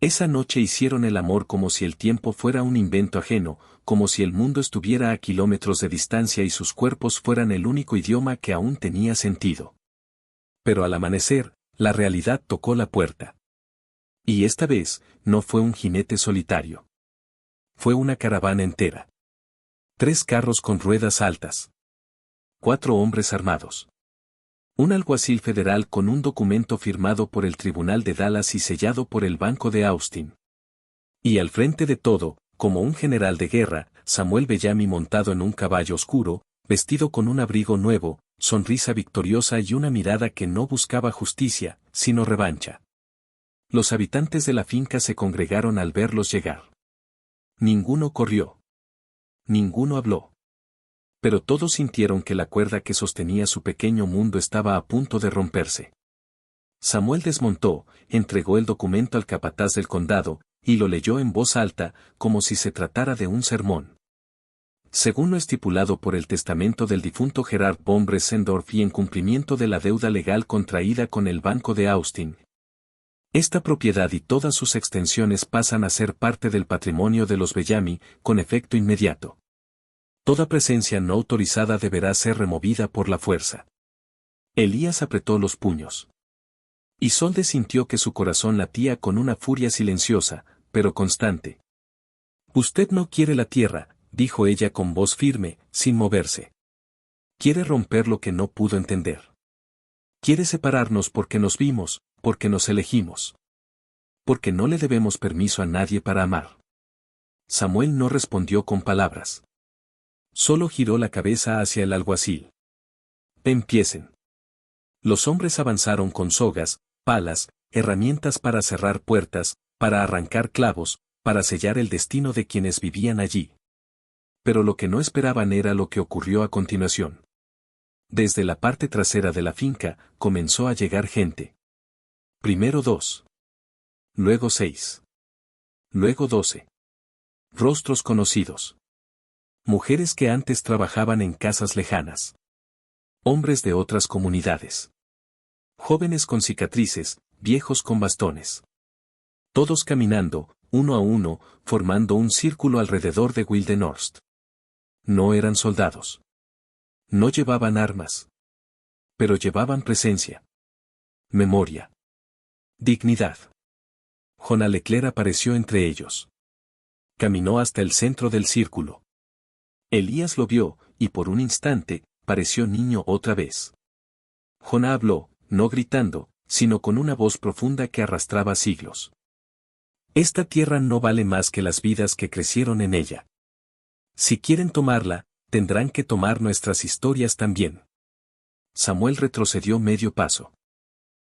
Esa noche hicieron el amor como si el tiempo fuera un invento ajeno, como si el mundo estuviera a kilómetros de distancia y sus cuerpos fueran el único idioma que aún tenía sentido. Pero al amanecer, la realidad tocó la puerta. Y esta vez, no fue un jinete solitario. Fue una caravana entera. 3 carros con ruedas altas. 4 hombres armados. Un alguacil federal con un documento firmado por el Tribunal de Dallas y sellado por el Banco de Austin. Y al frente de todo, como un general de guerra, Samuel Bellamy montado en un caballo oscuro, vestido con un abrigo nuevo, sonrisa victoriosa y una mirada que no buscaba justicia, sino revancha. Los habitantes de la finca se congregaron al verlos llegar. Ninguno corrió. Ninguno habló. Pero todos sintieron que la cuerda que sostenía su pequeño mundo estaba a punto de romperse. Samuel desmontó, entregó el documento al capataz del condado, y lo leyó en voz alta, como si se tratara de un sermón. Según lo estipulado por el testamento del difunto Gerard von Bressendorf y en cumplimiento de la deuda legal contraída con el Banco de Austin, esta propiedad y todas sus extensiones pasan a ser parte del patrimonio de los Bellamy, con efecto inmediato. Toda presencia no autorizada deberá ser removida por la fuerza. Elías apretó los puños. Isolde sintió que su corazón latía con una furia silenciosa, pero constante. Usted no quiere la tierra, dijo ella con voz firme, sin moverse. Quiere romper lo que no pudo entender. Quiere separarnos porque nos vimos, porque nos elegimos. Porque no le debemos permiso a nadie para amar. Samuel no respondió con palabras. Solo giró la cabeza hacia el alguacil. Empiecen. Los hombres avanzaron con sogas, palas, herramientas para cerrar puertas, para arrancar clavos, para sellar el destino de quienes vivían allí. Pero lo que no esperaban era lo que ocurrió a continuación. Desde la parte trasera de la finca, comenzó a llegar gente. Primero 2. Luego 6. Luego 12. Rostros conocidos. Mujeres que antes trabajaban en casas lejanas. Hombres de otras comunidades. Jóvenes con cicatrices, viejos con bastones. Todos caminando, uno a uno, formando un círculo alrededor de Wildenhorst. No eran soldados. No llevaban armas. Pero llevaban presencia. Memoria. Dignidad. Jonah Leclerc apareció entre ellos. Caminó hasta el centro del círculo. Elías lo vio, y por un instante, pareció niño otra vez. Jonah habló, no gritando, sino con una voz profunda que arrastraba siglos. Esta tierra no vale más que las vidas que crecieron en ella. Si quieren tomarla, tendrán que tomar nuestras historias también. Samuel retrocedió medio paso.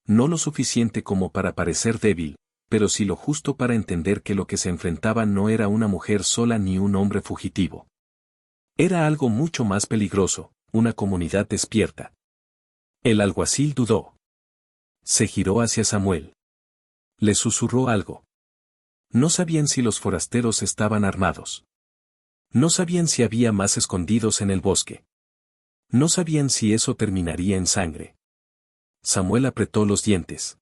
No lo suficiente como para parecer débil, pero sí lo justo para entender que lo que se enfrentaba no era una mujer sola ni un hombre fugitivo. Era algo mucho más peligroso, una comunidad despierta. El alguacil dudó. Se giró hacia Samuel. Le susurró algo. No sabían si los forasteros estaban armados. No sabían si había más escondidos en el bosque. No sabían si eso terminaría en sangre. Samuel apretó los dientes.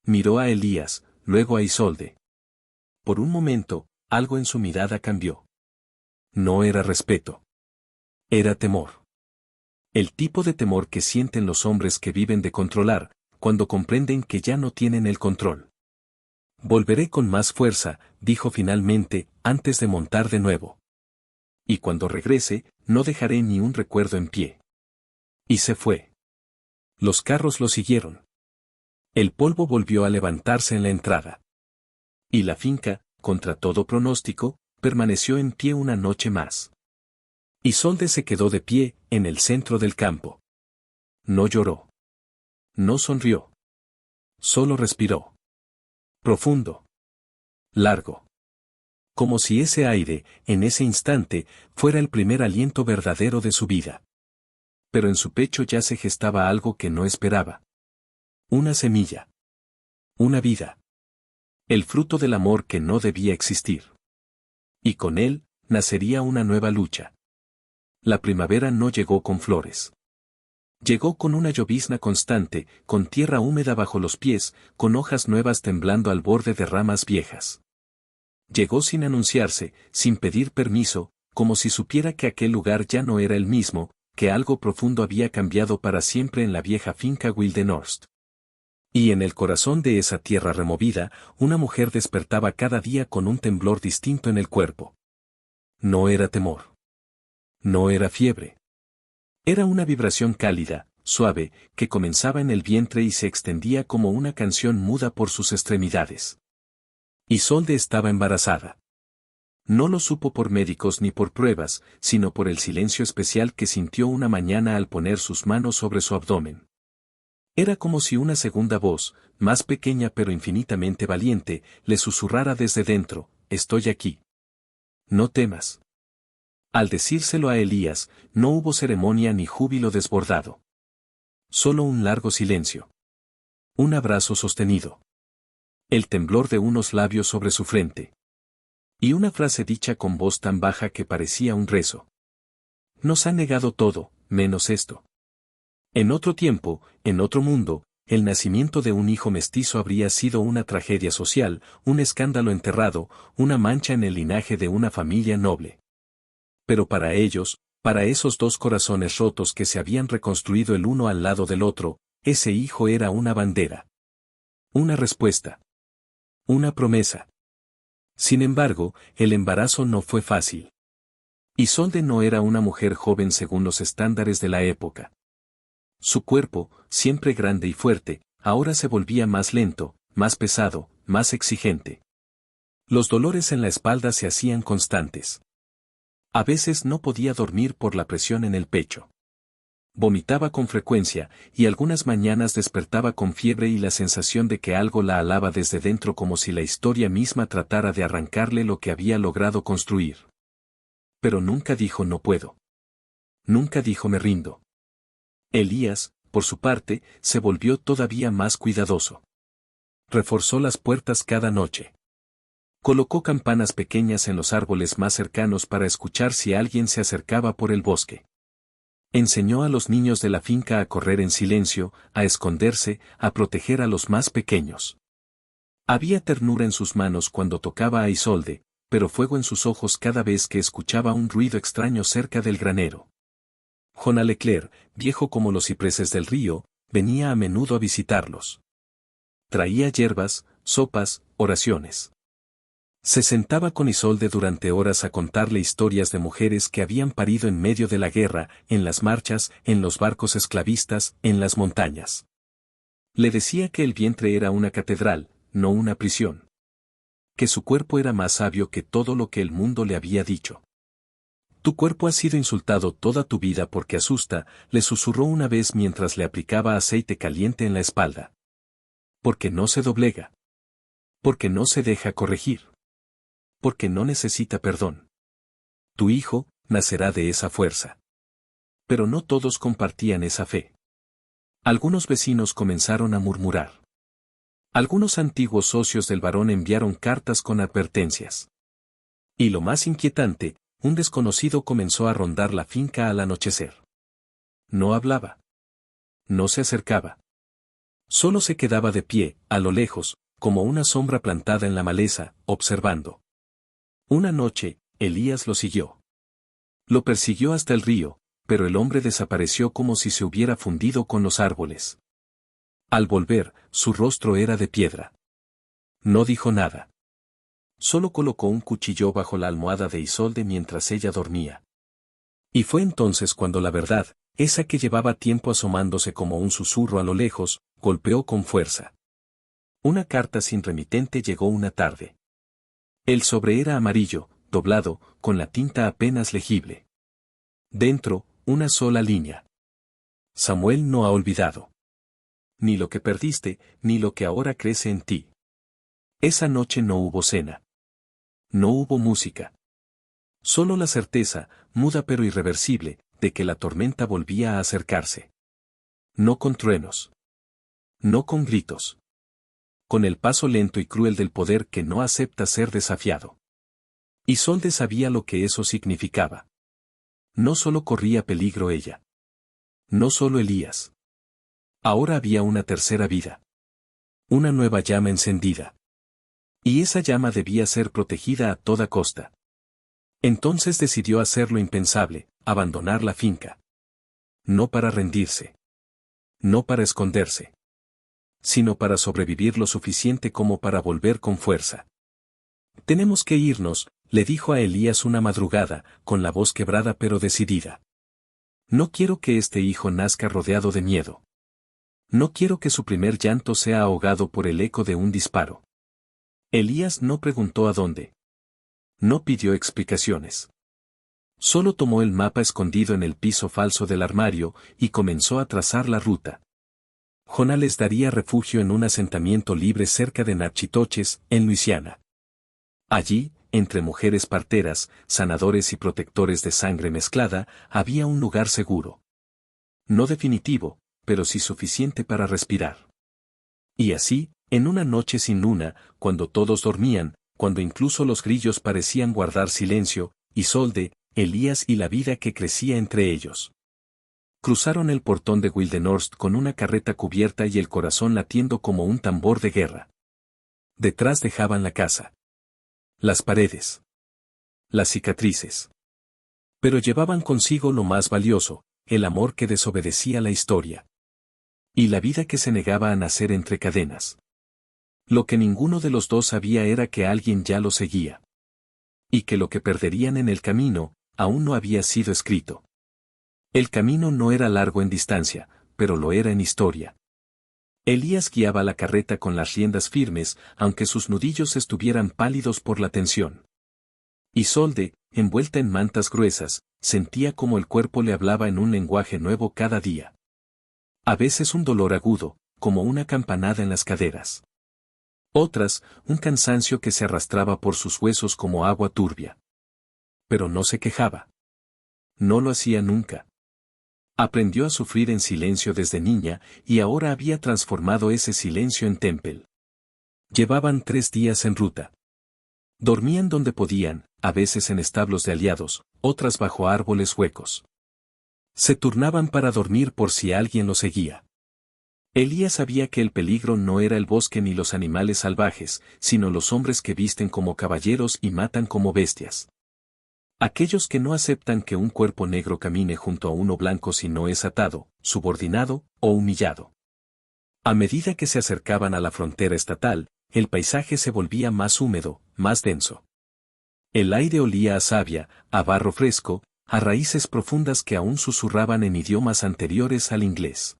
Miró a Elías, luego a Isolde. Por un momento, algo en su mirada cambió. No era respeto. Era temor. El tipo de temor que sienten los hombres que viven de controlar, cuando comprenden que ya no tienen el control. Volveré con más fuerza, dijo finalmente, antes de montar de nuevo. Y cuando regrese, no dejaré ni un recuerdo en pie. Y se fue. Los carros lo siguieron. El polvo volvió a levantarse en la entrada. Y la finca, contra todo pronóstico, permaneció en pie una noche más. Isolde se quedó de pie, en el centro del campo. No lloró. No sonrió. Solo respiró. Profundo. Largo. Como si ese aire, en ese instante, fuera el primer aliento verdadero de su vida. Pero en su pecho ya se gestaba algo que no esperaba. Una semilla. Una vida. El fruto del amor que no debía existir. Y con él, nacería una nueva lucha. La primavera no llegó con flores. Llegó con una llovizna constante, con tierra húmeda bajo los pies, con hojas nuevas temblando al borde de ramas viejas. Llegó sin anunciarse, sin pedir permiso, como si supiera que aquel lugar ya no era el mismo, que algo profundo había cambiado para siempre en la vieja finca Wildenhorst. Y en el corazón de esa tierra removida, una mujer despertaba cada día con un temblor distinto en el cuerpo. No era temor. No era fiebre. Era una vibración cálida, suave, que comenzaba en el vientre y se extendía como una canción muda por sus extremidades. Isolde estaba embarazada. No lo supo por médicos ni por pruebas, sino por el silencio especial que sintió una mañana al poner sus manos sobre su abdomen. Era como si una segunda voz, más pequeña pero infinitamente valiente, le susurrara desde dentro, «Estoy aquí. No temas». Al decírselo a Elías, no hubo ceremonia ni júbilo desbordado. Solo un largo silencio. Un abrazo sostenido. El temblor de unos labios sobre su frente. Y una frase dicha con voz tan baja que parecía un rezo. Nos han negado todo, menos esto. En otro tiempo, en otro mundo, el nacimiento de un hijo mestizo habría sido una tragedia social, un escándalo enterrado, una mancha en el linaje de una familia noble. Pero para ellos, para esos dos corazones rotos que se habían reconstruido el uno al lado del otro, ese hijo era una bandera. Una respuesta. Una promesa. Sin embargo, el embarazo no fue fácil. Isolde no era una mujer joven según los estándares de la época. Su cuerpo, siempre grande y fuerte, ahora se volvía más lento, más pesado, más exigente. Los dolores en la espalda se hacían constantes. A veces no podía dormir por la presión en el pecho. Vomitaba con frecuencia, y algunas mañanas despertaba con fiebre y la sensación de que algo la alaba desde dentro como si la historia misma tratara de arrancarle lo que había logrado construir. Pero nunca dijo no puedo. Nunca dijo me rindo. Elías, por su parte, se volvió todavía más cuidadoso. Reforzó las puertas cada noche. Colocó campanas pequeñas en los árboles más cercanos para escuchar si alguien se acercaba por el bosque. Enseñó a los niños de la finca a correr en silencio, a esconderse, a proteger a los más pequeños. Había ternura en sus manos cuando tocaba a Isolde, pero fuego en sus ojos cada vez que escuchaba un ruido extraño cerca del granero. Jona Leclerc, viejo como los cipreses del río, venía a menudo a visitarlos. Traía hierbas, sopas, oraciones. Se sentaba con Isolde durante horas a contarle historias de mujeres que habían parido en medio de la guerra, en las marchas, en los barcos esclavistas, en las montañas. Le decía que el vientre era una catedral, no una prisión. Que su cuerpo era más sabio que todo lo que el mundo le había dicho. Tu cuerpo ha sido insultado toda tu vida porque asusta, le susurró una vez mientras le aplicaba aceite caliente en la espalda. Porque no se doblega. Porque no se deja corregir. Porque no necesita perdón. Tu hijo nacerá de esa fuerza. Pero no todos compartían esa fe. Algunos vecinos comenzaron a murmurar. Algunos antiguos socios del varón enviaron cartas con advertencias. Y lo más inquietante, un desconocido comenzó a rondar la finca al anochecer. No hablaba. No se acercaba. Solo se quedaba de pie, a lo lejos, como una sombra plantada en la maleza, observando. Una noche, Elías lo siguió. Lo persiguió hasta el río, pero el hombre desapareció como si se hubiera fundido con los árboles. Al volver, su rostro era de piedra. No dijo nada. Solo colocó un cuchillo bajo la almohada de Isolde mientras ella dormía. Y fue entonces cuando la verdad, esa que llevaba tiempo asomándose como un susurro a lo lejos, golpeó con fuerza. Una carta sin remitente llegó una tarde. El sobre era amarillo, doblado, con la tinta apenas legible. Dentro, una sola línea. Samuel no ha olvidado. Ni lo que perdiste, ni lo que ahora crece en ti. Esa noche no hubo cena. No hubo música. Solo la certeza, muda pero irreversible, de que la tormenta volvía a acercarse. No con truenos. No con gritos. Con el paso lento y cruel del poder que no acepta ser desafiado. Isolde sabía lo que eso significaba. No solo corría peligro ella. No solo Elías. Ahora había una tercera vida. Una nueva llama encendida. Y esa llama debía ser protegida a toda costa. Entonces decidió hacer lo impensable, abandonar la finca. No para rendirse. No para esconderse. Sino para sobrevivir lo suficiente como para volver con fuerza. Tenemos que irnos, le dijo a Elías una madrugada, con la voz quebrada pero decidida. No quiero que este hijo nazca rodeado de miedo. No quiero que su primer llanto sea ahogado por el eco de un disparo. Elías no preguntó a dónde. No pidió explicaciones. Solo tomó el mapa escondido en el piso falso del armario y comenzó a trazar la ruta. Jona les daría refugio en un asentamiento libre cerca de Natchitoches, en Luisiana. Allí, entre mujeres parteras, sanadores y protectores de sangre mezclada, había un lugar seguro. No definitivo, pero sí suficiente para respirar. Y así, en una noche sin luna, cuando todos dormían, cuando incluso los grillos parecían guardar silencio, Isolde, Elías y la vida que crecía entre ellos. Cruzaron el portón de Wildenhorst con una carreta cubierta y el corazón latiendo como un tambor de guerra. Detrás dejaban la casa. Las paredes. Las cicatrices. Pero llevaban consigo lo más valioso, el amor que desobedecía la historia. Y la vida que se negaba a nacer entre cadenas. Lo que ninguno de los dos sabía era que alguien ya lo seguía. Y que lo que perderían en el camino, aún no había sido escrito. El camino no era largo en distancia, pero lo era en historia. Elías guiaba la carreta con las riendas firmes, aunque sus nudillos estuvieran pálidos por la tensión. Isolde, envuelta en mantas gruesas, sentía como el cuerpo le hablaba en un lenguaje nuevo cada día. A veces un dolor agudo, como una campanada en las caderas. Otras, un cansancio que se arrastraba por sus huesos como agua turbia. Pero no se quejaba. No lo hacía nunca. Aprendió a sufrir en silencio desde niña, y ahora había transformado ese silencio en templo. Llevaban 3 días en ruta. Dormían donde podían, a veces en establos de aliados, otras bajo árboles huecos. Se turnaban para dormir por si alguien lo seguía. Elías sabía que el peligro no era el bosque ni los animales salvajes, sino los hombres que visten como caballeros y matan como bestias. Aquellos que no aceptan que un cuerpo negro camine junto a uno blanco si no es atado, subordinado o humillado. A medida que se acercaban a la frontera estatal, el paisaje se volvía más húmedo, más denso. El aire olía a savia, a barro fresco, a raíces profundas que aún susurraban en idiomas anteriores al inglés.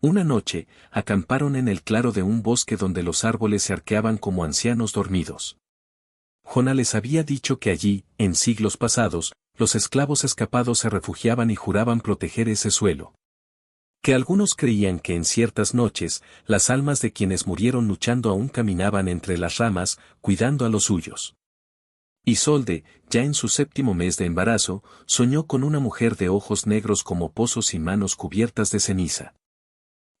Una noche, acamparon en el claro de un bosque donde los árboles se arqueaban como ancianos dormidos. Jonah les había dicho que allí, en siglos pasados, los esclavos escapados se refugiaban y juraban proteger ese suelo. Que algunos creían que en ciertas noches, las almas de quienes murieron luchando aún caminaban entre las ramas, cuidando a los suyos. Isolde, ya en su 7º mes de embarazo, soñó con una mujer de ojos negros como pozos y manos cubiertas de ceniza.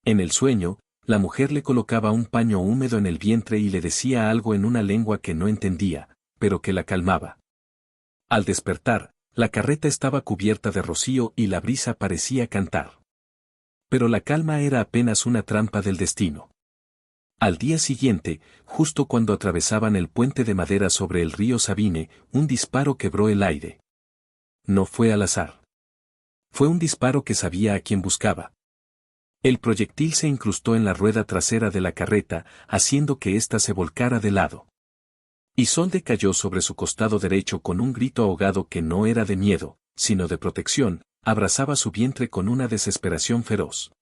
En el sueño, la mujer le colocaba un paño húmedo en el vientre y le decía algo en una lengua que no entendía, pero que la calmaba. Al despertar, la carreta estaba cubierta de rocío y la brisa parecía cantar. Pero la calma era apenas una trampa del destino. Al día siguiente, justo cuando atravesaban el puente de madera sobre el río Sabine, un disparo quebró el aire. No fue al azar. Fue un disparo que sabía a quién buscaba. El proyectil se incrustó en la rueda trasera de la carreta, haciendo que ésta se volcara de lado. Isolde cayó sobre su costado derecho con un grito ahogado que no era de miedo, sino de protección, abrazaba su vientre con una desesperación feroz.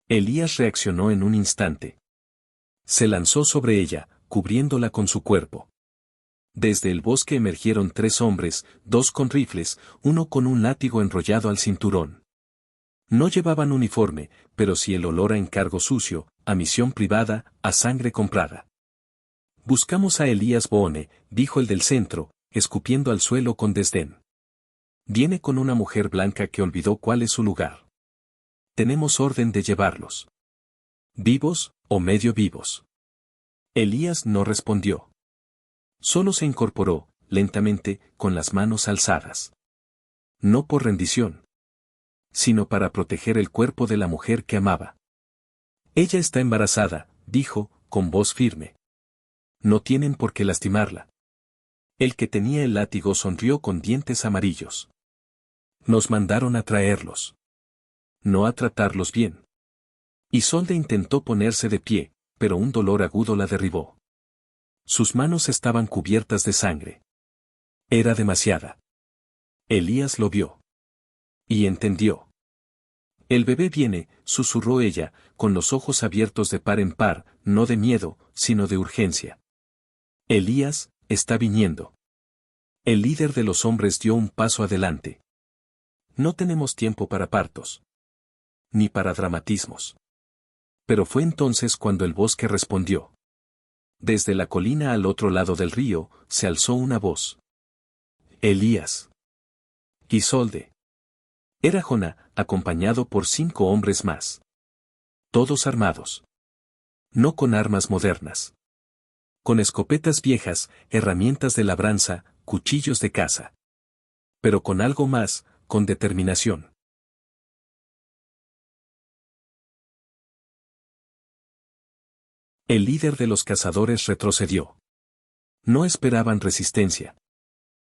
Elías reaccionó en un instante. Se lanzó sobre ella, cubriéndola con su cuerpo. Desde el bosque emergieron 3 hombres, 2 con rifles, uno con un látigo enrollado al cinturón. No llevaban uniforme, pero sí el olor a encargo sucio, a misión privada, a sangre comprada. Buscamos a Elías Boone, dijo el del centro, escupiendo al suelo con desdén. Viene con una mujer blanca que olvidó cuál es su lugar. Tenemos orden de llevarlos. ¿Vivos o medio vivos? Elías no respondió. Solo se incorporó, lentamente, con las manos alzadas. No por rendición, sino para proteger el cuerpo de la mujer que amaba. Ella está embarazada, dijo, con voz firme. No tienen por qué lastimarla. El que tenía el látigo sonrió con dientes amarillos. Nos mandaron a traerlos. No a tratarlos bien. Isolde intentó ponerse de pie, pero un dolor agudo la derribó. Sus manos estaban cubiertas de sangre. Era demasiada. Elías lo vio. Y entendió. El bebé viene, susurró ella, con los ojos abiertos de par en par, no de miedo, sino de urgencia. Elías, está viniendo. El líder de los hombres dio un paso adelante. No tenemos tiempo para partos. Ni para dramatismos. Pero fue entonces cuando el bosque respondió. Desde la colina al otro lado del río, se alzó una voz. Elías. Isolde. Era Jonah, acompañado por 5 hombres más. Todos armados. No con armas modernas. Con escopetas viejas, herramientas de labranza, cuchillos de caza. Pero con algo más, con determinación. El líder de los cazadores retrocedió. No esperaban resistencia.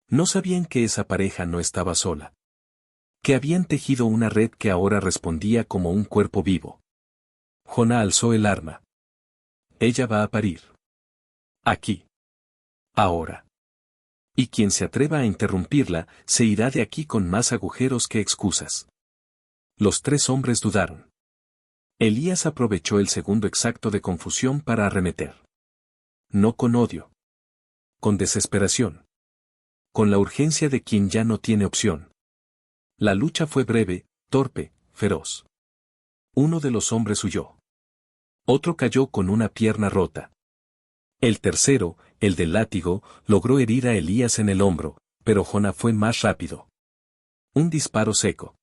No sabían que esa pareja no estaba sola. Que habían tejido una red que ahora respondía como un cuerpo vivo. Jonah alzó el arma. Ella va a parir. Aquí. Ahora. Y quien se atreva a interrumpirla, se irá de aquí con más agujeros que excusas. Los 3 hombres dudaron. Elías aprovechó el segundo exacto de confusión para arremeter. No con odio. Con desesperación. Con la urgencia de quien ya no tiene opción. La lucha fue breve, torpe, feroz. Uno de los hombres huyó. Otro cayó con una pierna rota. El tercero, el del látigo, logró herir a Elías en el hombro, pero Jonah fue más rápido. Un disparo seco.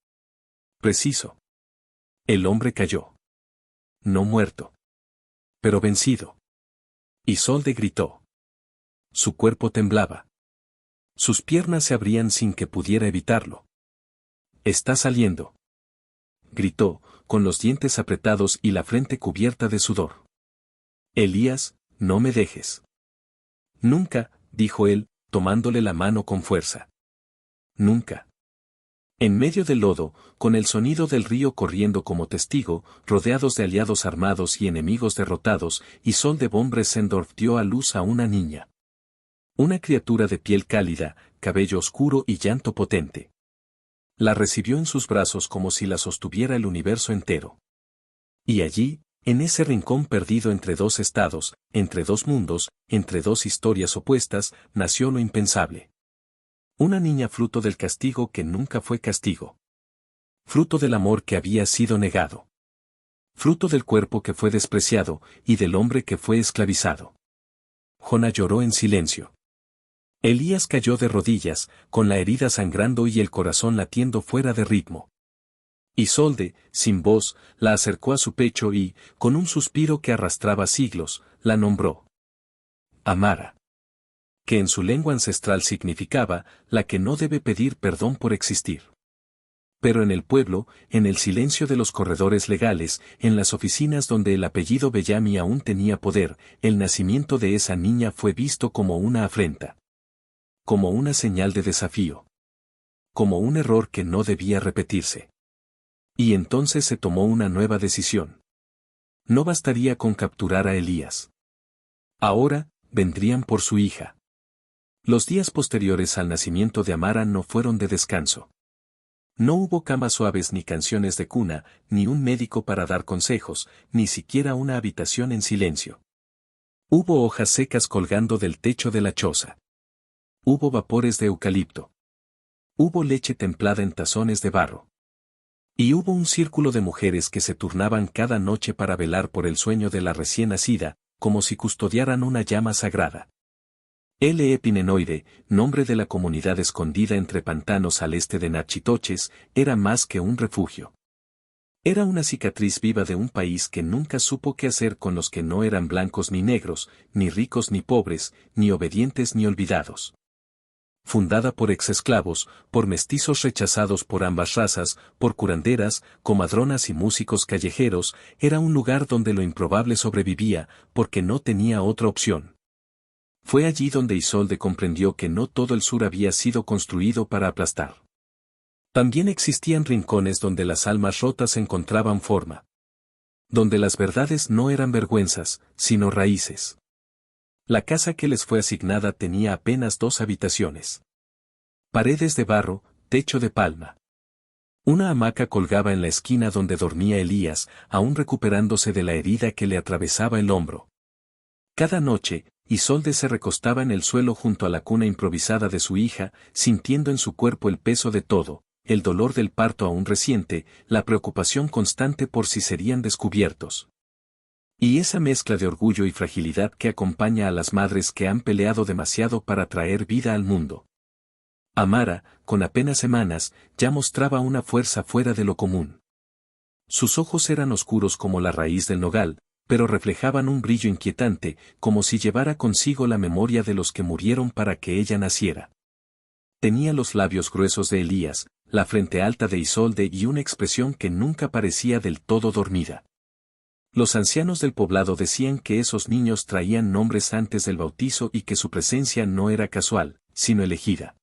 Preciso. El hombre cayó. No muerto. Pero vencido. Isolde gritó. Su cuerpo temblaba. Sus piernas se abrían sin que pudiera evitarlo. Está saliendo. gritó, con los dientes apretados y la frente cubierta de sudor. Elías, no me dejes. Nunca, dijo él, tomándole la mano con fuerza. Nunca. En medio del lodo, con el sonido del río corriendo como testigo, rodeados de aliados armados y enemigos derrotados, Isolde von Bressendorf dio a luz a una niña. Una criatura de piel cálida, cabello oscuro y llanto potente. La recibió en sus brazos como si la sostuviera el universo entero. Y allí, en ese rincón perdido entre dos estados, entre dos mundos, entre dos historias opuestas, nació lo impensable. Una niña fruto del castigo que nunca fue castigo. Fruto del amor que había sido negado. Fruto del cuerpo que fue despreciado, y del hombre que fue esclavizado. Jona lloró en silencio. Elías cayó de rodillas, con la herida sangrando y el corazón latiendo fuera de ritmo. Isolde, sin voz, la acercó a su pecho y, con un suspiro que arrastraba siglos, la nombró Amara. Que en su lengua ancestral significaba, la que no debe pedir perdón por existir. Pero en el pueblo, en el silencio de los corredores legales, en las oficinas donde el apellido Bellamy aún tenía poder, el nacimiento de esa niña fue visto como una afrenta. Como una señal de desafío. Como un error que no debía repetirse. Y entonces se tomó una nueva decisión. No bastaría con capturar a Elías. Ahora, vendrían por su hija. Los días posteriores al nacimiento de Amara no fueron de descanso. No hubo camas suaves ni canciones de cuna, ni un médico para dar consejos, ni siquiera una habitación en silencio. Hubo hojas secas colgando del techo de la choza. Hubo vapores de eucalipto. Hubo leche templada en tazones de barro. Y hubo un círculo de mujeres que se turnaban cada noche para velar por el sueño de la recién nacida, como si custodiaran una llama sagrada. L. Pinenoide, nombre de la comunidad escondida entre pantanos al este de Nachitoches, era más que un refugio. Era una cicatriz viva de un país que nunca supo qué hacer con los que no eran blancos ni negros, ni ricos ni pobres, ni obedientes ni olvidados. Fundada por exesclavos, por mestizos rechazados por ambas razas, por curanderas, comadronas y músicos callejeros, era un lugar donde lo improbable sobrevivía, porque no tenía otra opción. Fue allí donde Isolde comprendió que no todo el sur había sido construido para aplastar. También existían rincones donde las almas rotas encontraban forma. Donde las verdades no eran vergüenzas, sino raíces. La casa que les fue asignada tenía apenas 2 habitaciones. Paredes de barro, techo de palma. Una hamaca colgaba en la esquina donde dormía Elías, aún recuperándose de la herida que le atravesaba el hombro. Cada noche, Isolde se recostaba en el suelo junto a la cuna improvisada de su hija, sintiendo en su cuerpo el peso de todo, el dolor del parto aún reciente, la preocupación constante por si serían descubiertos. Y esa mezcla de orgullo y fragilidad que acompaña a las madres que han peleado demasiado para traer vida al mundo. Amara, con apenas semanas, ya mostraba una fuerza fuera de lo común. Sus ojos eran oscuros como la raíz del nogal, pero reflejaban un brillo inquietante, como si llevara consigo la memoria de los que murieron para que ella naciera. Tenía los labios gruesos de Elías, la frente alta de Isolde y una expresión que nunca parecía del todo dormida. Los ancianos del poblado decían que esos niños traían nombres antes del bautizo y que su presencia no era casual, sino elegida.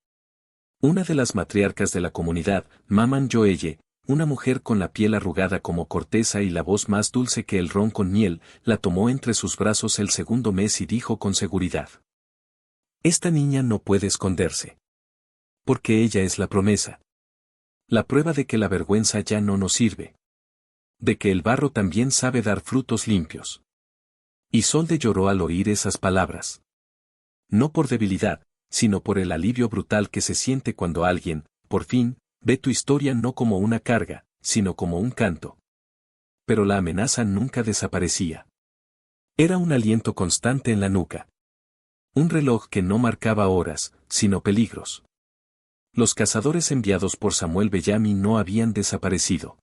Una de las matriarcas de la comunidad, Maman Joelle, una mujer con la piel arrugada como corteza y la voz más dulce que el ron con miel, la tomó entre sus brazos el segundo mes y dijo con seguridad: Esta niña no puede esconderse. Porque ella es la promesa. La prueba de que la vergüenza ya no nos sirve. De que el barro también sabe dar frutos limpios. Isolde lloró al oír esas palabras. No por debilidad, sino por el alivio brutal que se siente cuando alguien, por fin, ve tu historia no como una carga, sino como un canto. Pero la amenaza nunca desaparecía. Era un aliento constante en la nuca. Un reloj que no marcaba horas, sino peligros. Los cazadores enviados por Samuel Bellamy no habían desaparecido.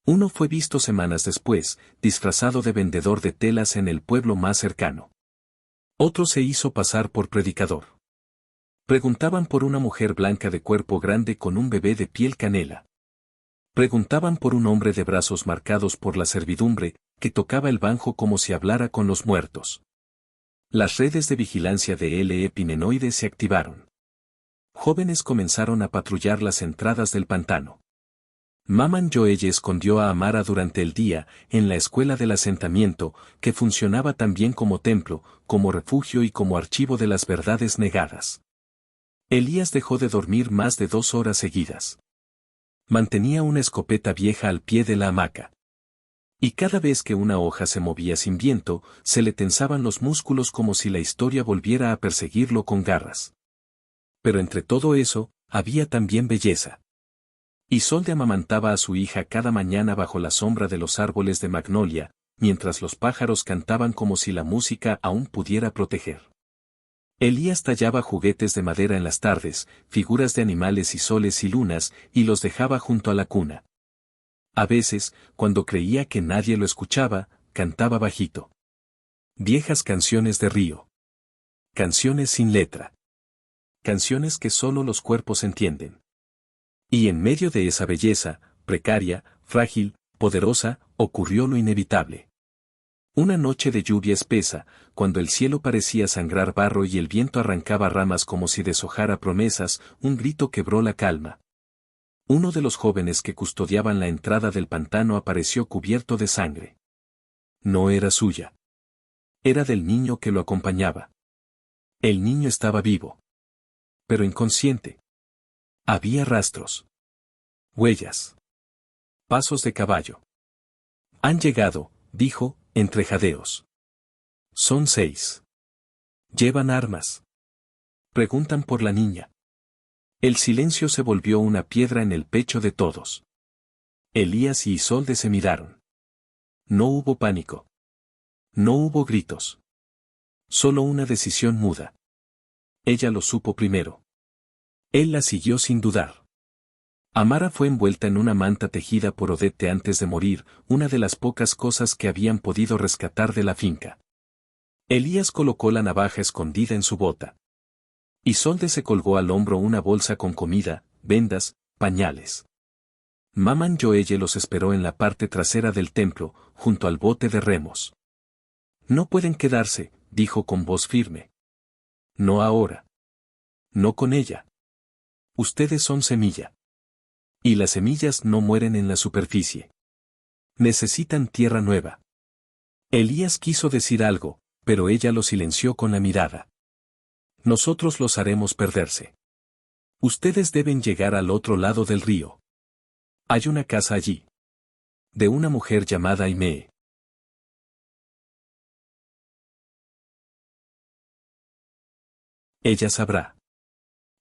Uno fue visto semanas después, disfrazado de vendedor de telas en el pueblo más cercano. Otro se hizo pasar por predicador. Preguntaban por una mujer blanca de cuerpo grande con un bebé de piel canela. Preguntaban por un hombre de brazos marcados por la servidumbre, que tocaba el banjo como si hablara con los muertos. Las redes de vigilancia de L. Epimenoide se activaron. Jóvenes comenzaron a patrullar las entradas del pantano. Maman Joelle escondió a Amara durante el día, en la escuela del asentamiento, que funcionaba también como templo, como refugio y como archivo de las verdades negadas. Elías dejó de dormir más de 2 horas seguidas. Mantenía una escopeta vieja al pie de la hamaca. Y cada vez que una hoja se movía sin viento, se le tensaban los músculos como si la historia volviera a perseguirlo con garras. Pero entre todo eso, había también belleza. Isolde amamantaba a su hija cada mañana bajo la sombra de los árboles de magnolia, mientras los pájaros cantaban como si la música aún pudiera proteger. Elías tallaba juguetes de madera en las tardes, figuras de animales y soles y lunas, y los dejaba junto a la cuna. A veces, cuando creía que nadie lo escuchaba, cantaba bajito. Viejas canciones de río. Canciones sin letra. Canciones que solo los cuerpos entienden. Y en medio de esa belleza, precaria, frágil, poderosa, ocurrió lo inevitable. Una noche de lluvia espesa, cuando el cielo parecía sangrar barro y el viento arrancaba ramas como si deshojara promesas, un grito quebró la calma. Uno de los jóvenes que custodiaban la entrada del pantano apareció cubierto de sangre. No era suya. Era del niño que lo acompañaba. El niño estaba vivo. Pero inconsciente. Había rastros. Huellas. Pasos de caballo. Han llegado, dijo, entre jadeos. Son 6. Llevan armas. Preguntan por la niña. El silencio se volvió una piedra en el pecho de todos. Elías y Isolde se miraron. No hubo pánico. No hubo gritos. Solo una decisión muda. Ella lo supo primero. Él la siguió sin dudar. Amara fue envuelta en una manta tejida por Odette antes de morir, una de las pocas cosas que habían podido rescatar de la finca. Elías colocó la navaja escondida en su bota. Isolde se colgó al hombro una bolsa con comida, vendas, pañales. Maman Joelle los esperó en la parte trasera del templo, junto al bote de remos. No pueden quedarse, dijo con voz firme. No ahora. No con ella. Ustedes son semilla. Y las semillas no mueren en la superficie. Necesitan tierra nueva. Elías quiso decir algo, pero ella lo silenció con la mirada. Nosotros los haremos perderse. Ustedes deben llegar al otro lado del río. Hay una casa allí. De una mujer llamada Aimee. Ella sabrá.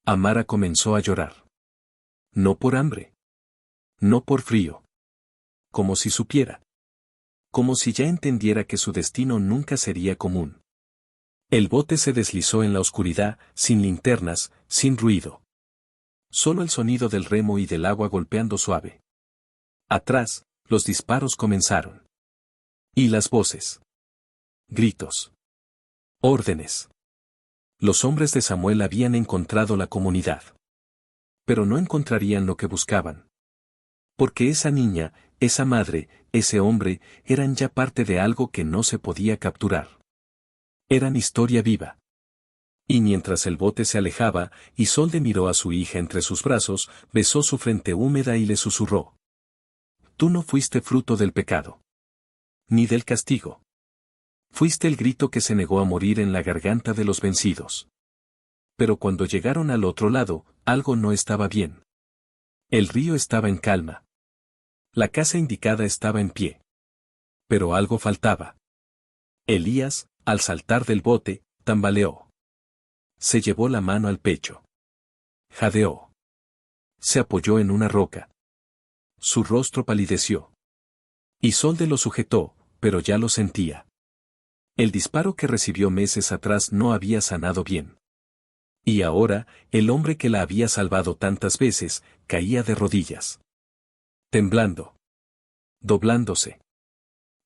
Amara comenzó a llorar. No por hambre. No por frío. Como si supiera. Como si ya entendiera que su destino nunca sería común. El bote se deslizó en la oscuridad, sin linternas, sin ruido. Solo el sonido del remo y del agua golpeando suave. Atrás, los disparos comenzaron. Y las voces. Gritos. Órdenes. Los hombres de Samuel habían encontrado la comunidad. Pero no encontrarían lo que buscaban. Porque esa niña, esa madre, ese hombre, eran ya parte de algo que no se podía capturar. Eran historia viva. Y mientras el bote se alejaba, Isolde miró a su hija entre sus brazos, besó su frente húmeda y le susurró. Tú no fuiste fruto del pecado. Ni del castigo. Fuiste el grito que se negó a morir en la garganta de los vencidos. Pero cuando llegaron al otro lado, algo no estaba bien. El río estaba en calma. La casa indicada estaba en pie. Pero algo faltaba. Elías, al saltar del bote, tambaleó. Se llevó la mano al pecho. Jadeó. Se apoyó en una roca. Su rostro palideció. Isolde lo sujetó, pero ya lo sentía. El disparo que recibió meses atrás no había sanado bien. Y ahora, el hombre que la había salvado tantas veces, caía de rodillas. Temblando. Doblándose.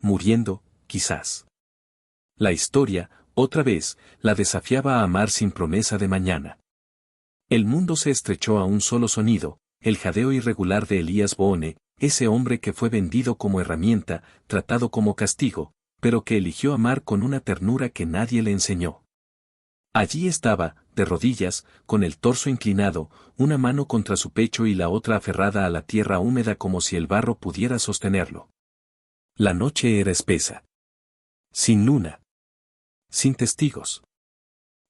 Muriendo, quizás. La historia, otra vez, la desafiaba a amar sin promesa de mañana. El mundo se estrechó a un solo sonido, el jadeo irregular de Elías Boone, ese hombre que fue vendido como herramienta, tratado como castigo, pero que eligió amar con una ternura que nadie le enseñó. Allí estaba, de rodillas, con el torso inclinado, una mano contra su pecho y la otra aferrada a la tierra húmeda como si el barro pudiera sostenerlo. La noche era espesa. Sin luna. Sin testigos.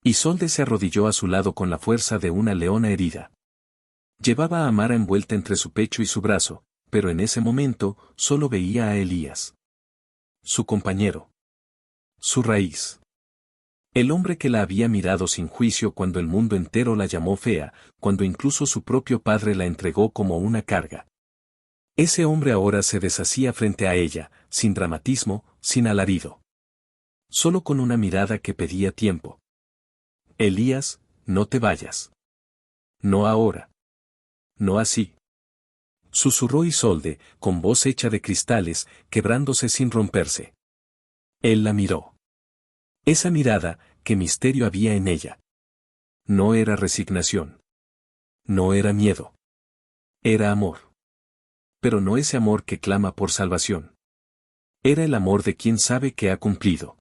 Isolde se arrodilló a su lado con la fuerza de una leona herida. Llevaba a Amara envuelta entre su pecho y su brazo, pero en ese momento solo veía a Elías. Su compañero. Su raíz. El hombre que la había mirado sin juicio cuando el mundo entero la llamó fea, cuando incluso su propio padre la entregó como una carga. Ese hombre ahora se deshacía frente a ella, sin dramatismo, sin alarido. Solo con una mirada que pedía tiempo. Elías, no te vayas. No ahora. No así. Susurró Isolde, con voz hecha de cristales, quebrándose sin romperse. Él la miró. Esa mirada, qué misterio había en ella. No era resignación. No era miedo. Era amor. Pero no ese amor que clama por salvación. Era el amor de quien sabe que ha cumplido.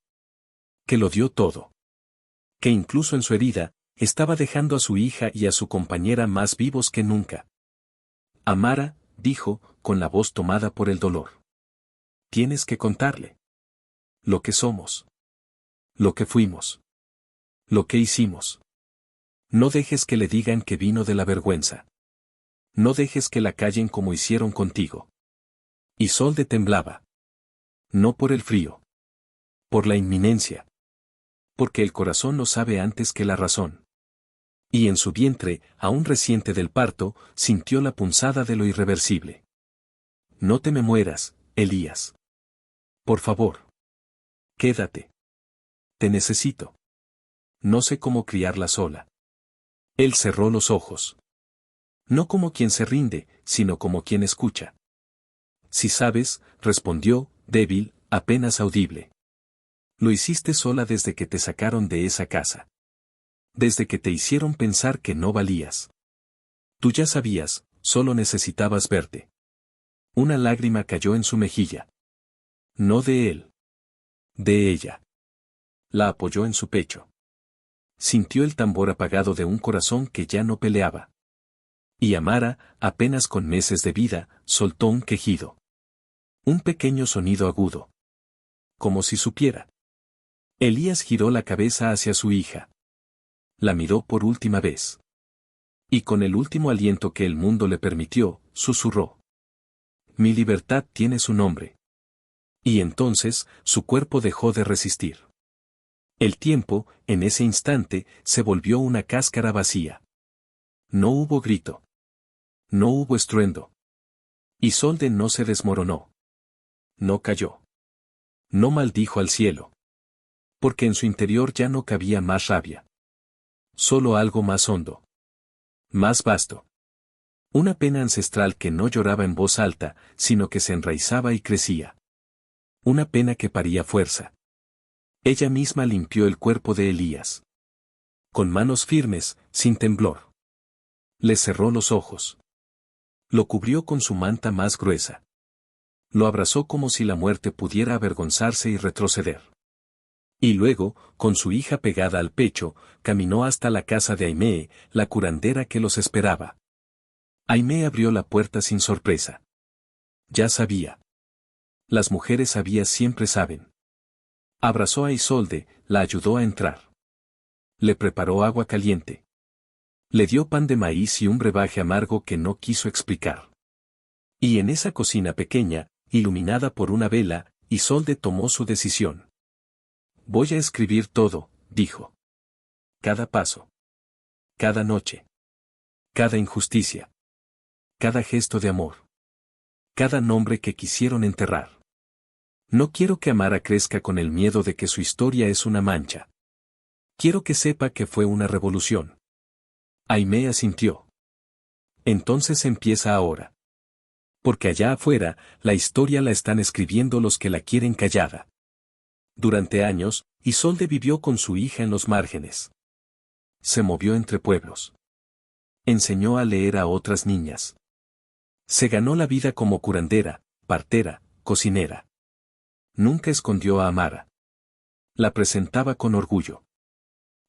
Que lo dio todo. Que incluso en su herida, estaba dejando a su hija y a su compañera más vivos que nunca. Amara, dijo, con la voz tomada por el dolor. Tienes que contarle. Lo que somos. Lo que fuimos. Lo que hicimos. No dejes que le digan que vino de la vergüenza. No dejes que la callen como hicieron contigo. Isolde temblaba. No por el frío. Por la inminencia. Porque el corazón lo sabe antes que la razón. Y en su vientre, aún reciente del parto, sintió la punzada de lo irreversible. No te me mueras, Elías. Por favor. Quédate. Te necesito. No sé cómo criarla sola. Él cerró los ojos. No como quien se rinde, sino como quien escucha. Si sabes, respondió, débil, apenas audible. Lo hiciste sola desde que te sacaron de esa casa. Desde que te hicieron pensar que no valías. Tú ya sabías, solo necesitabas verte. Una lágrima cayó en su mejilla. No de él. De ella. La apoyó en su pecho. Sintió el tambor apagado de un corazón que ya no peleaba. Y Amara, apenas con meses de vida, soltó un quejido. Un pequeño sonido agudo. Como si supiera. Elías giró la cabeza hacia su hija. La miró por última vez. Y con el último aliento que el mundo le permitió, susurró. Mi libertad tiene su nombre. Y entonces, su cuerpo dejó de resistir. El tiempo, en ese instante, se volvió una cáscara vacía. No hubo grito. No hubo estruendo. Isolde no se desmoronó. No cayó. No maldijo al cielo. Porque en su interior ya no cabía más rabia. Solo algo más hondo. Más vasto. Una pena ancestral que no lloraba en voz alta, sino que se enraizaba y crecía. Una pena que paría fuerza. Ella misma limpió el cuerpo de Elías. Con manos firmes, sin temblor. Le cerró los ojos. Lo cubrió con su manta más gruesa. Lo abrazó como si la muerte pudiera avergonzarse y retroceder. Y luego, con su hija pegada al pecho, caminó hasta la casa de Aimee, la curandera que los esperaba. Aimee abrió la puerta sin sorpresa. Ya sabía. Las mujeres sabias siempre saben. Abrazó a Isolde, la ayudó a entrar. Le preparó agua caliente. Le dio pan de maíz y un brebaje amargo que no quiso explicar. Y en esa cocina pequeña, iluminada por una vela, Isolde tomó su decisión. Voy a escribir todo, dijo. Cada paso. Cada noche. Cada injusticia. Cada gesto de amor. Cada nombre que quisieron enterrar. No quiero que Amara crezca con el miedo de que su historia es una mancha. Quiero que sepa que fue una revolución. Aimee asintió. Entonces empieza ahora. Porque allá afuera, la historia la están escribiendo los que la quieren callada. Durante años, Isolde vivió con su hija en los márgenes. Se movió entre pueblos. Enseñó a leer a otras niñas. Se ganó la vida como curandera, partera, cocinera. Nunca escondió a Amara. La presentaba con orgullo.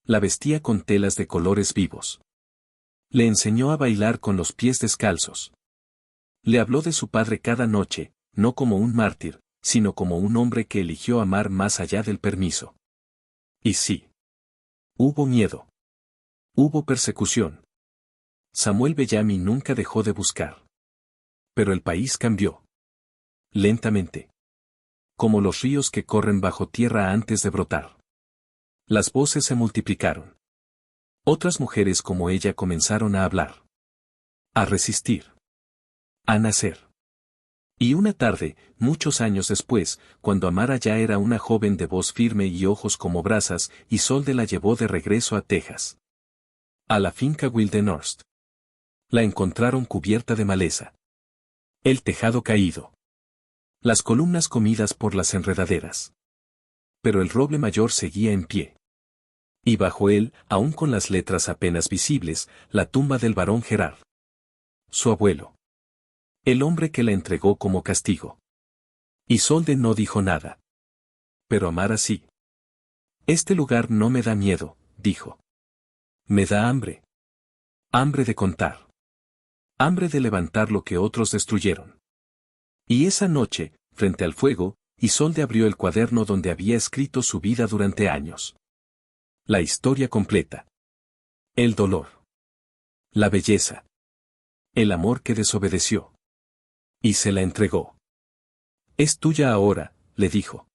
La vestía con telas de colores vivos. Le enseñó a bailar con los pies descalzos. Le habló de su padre cada noche, no como un mártir, sino como un hombre que eligió amar más allá del permiso. Y sí. Hubo miedo. Hubo persecución. Samuel Bellamy nunca dejó de buscar. Pero el país cambió. Lentamente. Como los ríos que corren bajo tierra antes de brotar. Las voces se multiplicaron. Otras mujeres como ella comenzaron a hablar. A resistir. A nacer. Y una tarde, muchos años después, cuando Amara ya era una joven de voz firme y ojos como brasas, Isolde la llevó de regreso a Texas. A la finca Wildenhorst. La encontraron cubierta de maleza. El tejado caído. Las columnas comidas por las enredaderas. Pero el roble mayor seguía en pie. Y bajo él, aún con las letras apenas visibles, la tumba del barón Gerard. Su abuelo. El hombre que la entregó como castigo. Isolde no dijo nada. Pero Amara sí. Este lugar no me da miedo, dijo. Me da hambre. Hambre de contar. Hambre de levantar lo que otros destruyeron. Y esa noche, frente al fuego, Isolde abrió el cuaderno donde había escrito su vida durante años. La historia completa. El dolor. La belleza. El amor que desobedeció. Y se la entregó. Es tuya ahora, le dijo.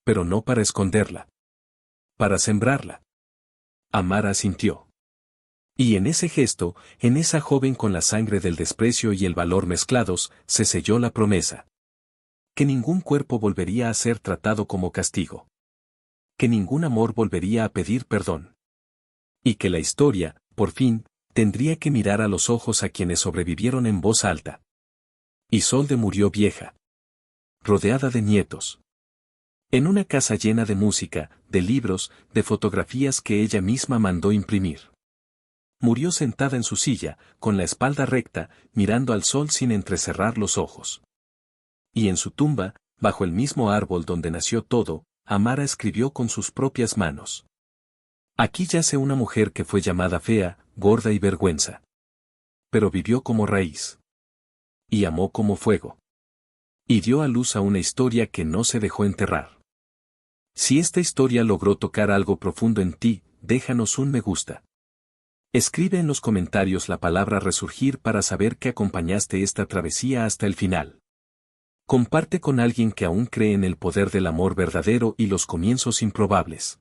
Pero no para esconderla. Para sembrarla. Amara asintió. Y en ese gesto, en esa joven con la sangre del desprecio y el valor mezclados, se selló la promesa. Que ningún cuerpo volvería a ser tratado como castigo. Que ningún amor volvería a pedir perdón. Y que la historia, por fin, tendría que mirar a los ojos a quienes sobrevivieron en voz alta. Isolde murió vieja. Rodeada de nietos. En una casa llena de música, de libros, de fotografías que ella misma mandó imprimir. Murió sentada en su silla, con la espalda recta, mirando al sol sin entrecerrar los ojos. Y en su tumba, bajo el mismo árbol donde nació todo, Amara escribió con sus propias manos. Aquí yace una mujer que fue llamada fea, gorda y vergüenza. Pero vivió como raíz. Y amó como fuego. Y dio a luz a una historia que no se dejó enterrar. Si esta historia logró tocar algo profundo en ti, déjanos un me gusta. Escribe en los comentarios la palabra resurgir para saber que acompañaste esta travesía hasta el final. Comparte con alguien que aún cree en el poder del amor verdadero y los comienzos improbables.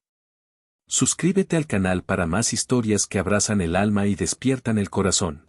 Suscríbete al canal para más historias que abrazan el alma y despiertan el corazón.